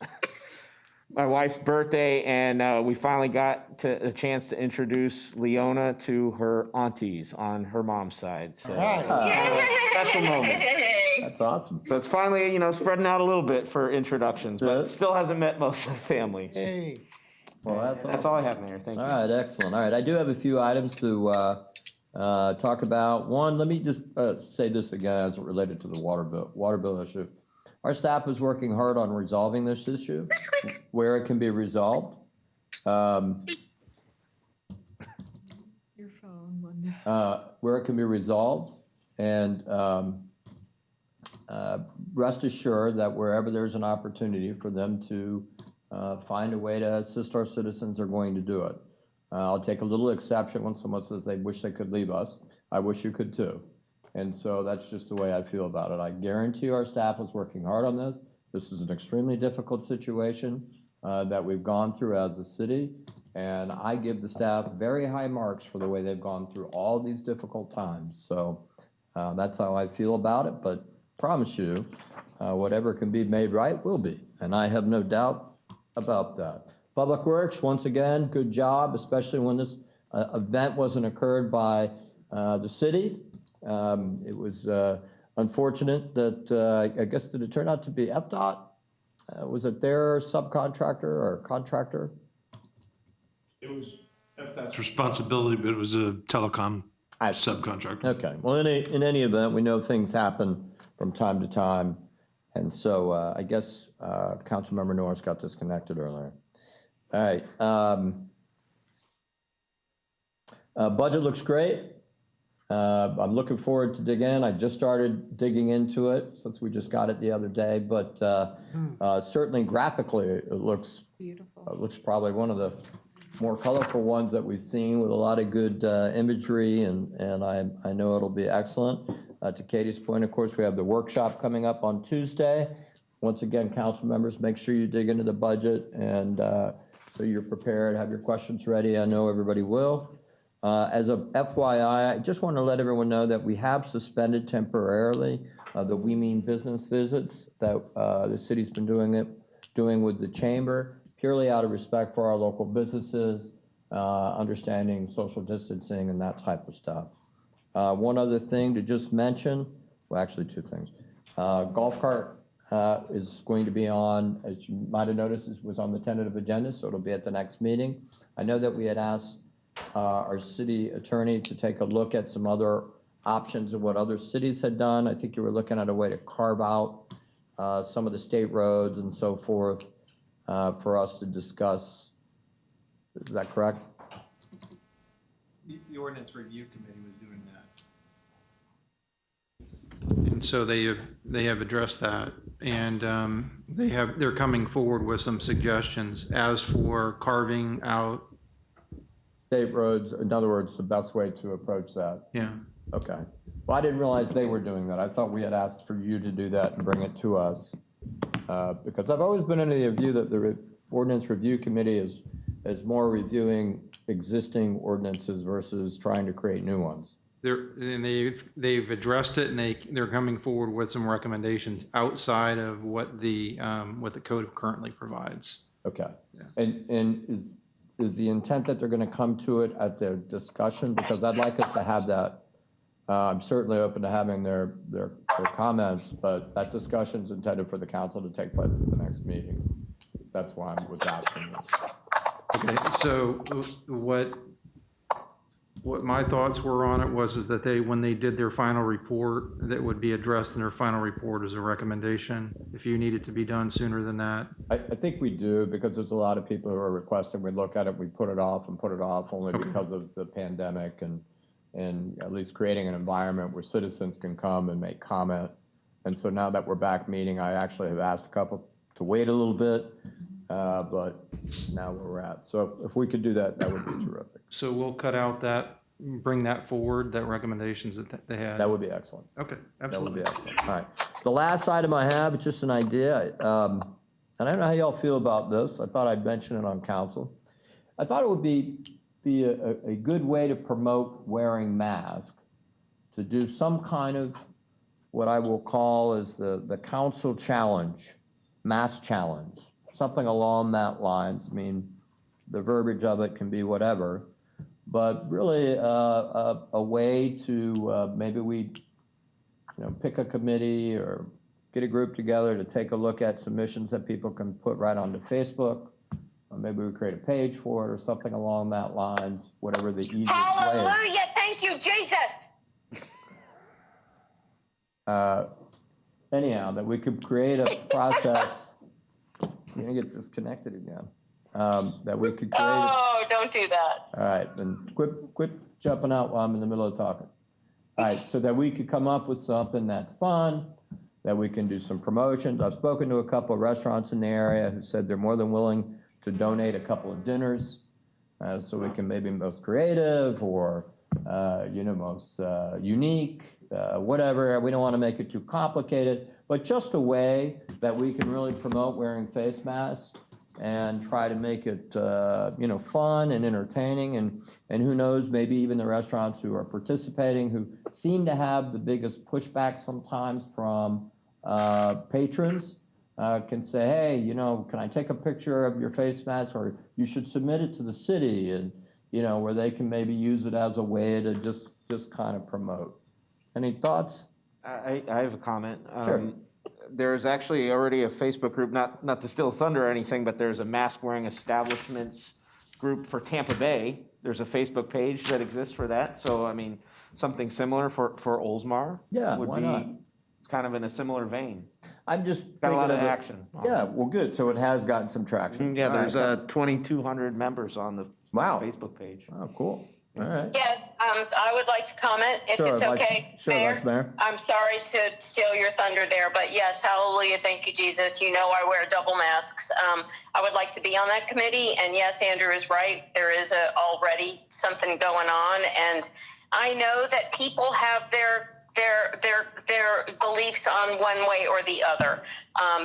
birthday, and we finally got a chance to introduce Leona to her aunties on her mom's side. So special moment. That's awesome. So it's finally, spreading out a little bit for introductions, but still hasn't met most of the family. Hey. Well, that's all I have, Mayor. Thank you. All right, excellent. All right, I do have a few items to talk about. One, let me just say this again as it related to the water bill issue. Our staff is working hard on resolving this issue where it can be resolved. Your phone, Linda. Where it can be resolved, and rest assured that wherever there's an opportunity for them to find a way to assist our citizens, are going to do it. I'll take a little exception when someone says they wish they could leave us. I wish you could too. And so that's just the way I feel about it. I guarantee our staff is working hard on this. This is an extremely difficult situation that we've gone through as a city. And I give the staff very high marks for the way they've gone through all these difficult times. So that's how I feel about it. But promise you, whatever can be made right will be. And I have no doubt about that. Public Works, once again, good job, especially when this event wasn't occurred by the city. It was unfortunate that, I guess, did it turn out to be FDOT? Was it their subcontractor or contractor? It was FDOT's responsibility, but it was a telecom subcontractor. Okay, well, in any event, we know things happen from time to time. And so I guess Councilmember Norris got disconnected earlier. All right. Budget looks great. I'm looking forward to dig in. I just started digging into it since we just got it the other day, but certainly graphically, it looks beautiful. It looks probably one of the more colorful ones that we've seen, with a lot of good imagery, and I know it'll be excellent. To Katie's point, of course, we have the workshop coming up on Tuesday. Once again, council members, make sure you dig into the budget, and so you're prepared, have your questions ready. I know everybody will. As a FYI, I just want to let everyone know that we have suspended temporarily the We Mean Business visits that the city's been doing with the chamber, purely out of respect for our local businesses, understanding social distancing and that type of stuff. One other thing to just mention, well, actually two things. Golf cart is going to be on, as you might have noticed, it was on the tentative agenda, so it'll be at the next meeting. I know that we had asked our city attorney to take a look at some other options of what other cities had done. I think you were looking at a way to carve out some of the state roads and so forth for us to discuss. Is that correct? The Ordinance Review Committee was doing that. And so they have addressed that, and they're coming forward with some suggestions. As for carving out state roads, in other words, the best way to approach that. Yeah. Okay. Well, I didn't realize they were doing that. I thought we had asked for you to do that and bring it to us. Because I've always been under the view that the Ordinance Review Committee is more reviewing existing ordinances versus trying to create new ones. They've addressed it, and they're coming forward with some recommendations outside of what the code currently provides. Okay. Yeah. And is the intent that they're going to come to it at their discussion? Because I'd like us to have that. I'm certainly open to having their comments, but that discussion is intended for the council to take place at the next meeting. That's why I was asking this. Okay, so what what my thoughts were on it is that when they did their final report, that would be addressed in their final report as a recommendation, if you need it to be done sooner than that. I think we do, because there's a lot of people who are requesting, we look at it, we put it off only because of the pandemic, and at least creating an environment where citizens can come and make comment. And so now that we're back meeting, I actually have asked a couple to wait a little bit, but now where we're at. So if we could do that, that would be terrific. So we'll cut out that, bring that forward, that recommendations that they had. That would be excellent. Okay, That would absolutely. be excellent. All right. The last item I have, it's just an idea. And I don't know how y'all feel about this. I thought I'd mention it on council. I thought it would be a good way to promote wearing masks, to do some kind of what I will call is the council challenge, mask challenge, something along that lines. I mean, the verbiage of it can be whatever, but really a way to maybe we pick a committee or get a group together to take a look at submissions that people can put right onto Facebook. Or maybe we create a page for it or something along that lines, whatever the easiest way. Hallelujah. Thank you, Jesus. Anyhow, that we could create a process. You're gonna get disconnected again. That we could create. Oh, don't do that. All right, then quit jumping out while I'm in the middle of talking. All right, so that we could come up with something that's fun, that we can do some promotions. I've spoken to a couple of restaurants in the area who said they're more than willing to donate a couple of dinners, so we can maybe most creative or most unique, whatever. We don't want to make it too complicated, but just a way that we can really promote wearing face masks and try to make it fun and entertaining, and who knows, maybe even the restaurants who are participating, who seem to have the biggest pushback sometimes from patrons, can say, hey, can I take a picture of your face mask, or you should submit it to the city, and where they can maybe use it as a way to just kind of promote. Any thoughts? I have a comment. Sure. There's actually already a Facebook group, not to steal thunder or anything, but there's a mask-wearing establishments group for Tampa Bay. There's a Facebook page that exists for that. So, I mean, something similar for Oldsmar Yeah, would why be not? kind of in a similar vein. I'm just Got a lot thinking of it. action. Yeah, well, good. So it has gotten some traction. Yeah, All there's right. 2,200 members on the Wow. Facebook page. Oh, cool. All right. Yes, I would like to comment, if Sure, it's Vice- okay. sure, Vice Mayor. I'm sorry to steal your thunder there, but yes, hallelujah, thank you, Jesus. I wear double masks. I would like to be on that committee, and yes, Andrew is right. There is already something going on, and I know that people have their beliefs on one way or the other.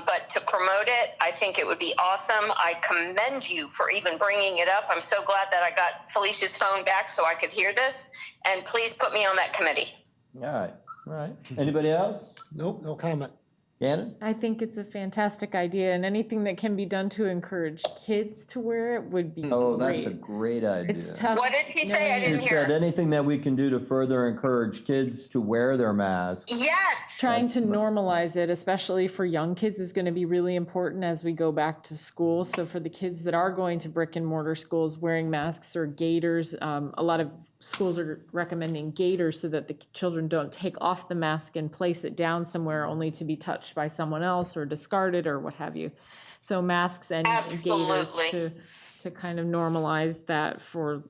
But to promote it, I think it would be awesome. I commend you for even bringing it up. I'm so glad that I got Felicia's phone back so I could hear this. And please put me on that committee. All right. All right. Anybody else? Nope, no comment. Gannon? I think it's a fantastic idea, and anything that can be done to encourage kids to wear it would be Oh, great. that's a great idea. It's tough. What did she say? I She didn't hear. said anything that we can do to further encourage kids to wear their masks. Yes. Trying to normalize it, especially for young kids, is going to be really important as we go back to school. So for the kids that are going to brick and mortar schools, wearing masks or gaiters, a lot of schools are recommending gaiters so that the children don't take off the mask and place it down somewhere only to be touched by someone else or discarded or what have you. So masks and gaiters Absolutely. to kind of normalize that for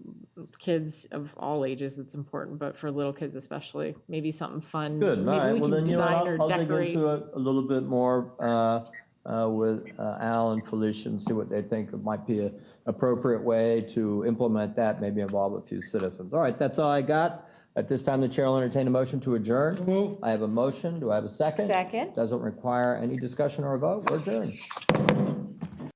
kids of all ages. It's important, but for little kids especially, maybe something fun. Good. All Maybe right. we Well, can then, design or I'll dig decorate. into it a little bit more with Al and Felicia and see what they think it might be an appropriate way to implement that, maybe involve a few citizens. All right. That's all I got. At this time, the chair will entertain a motion to adjourn. Move. I have a motion. Do I have a second? Second. Doesn't require any discussion or a vote. We're adjourned.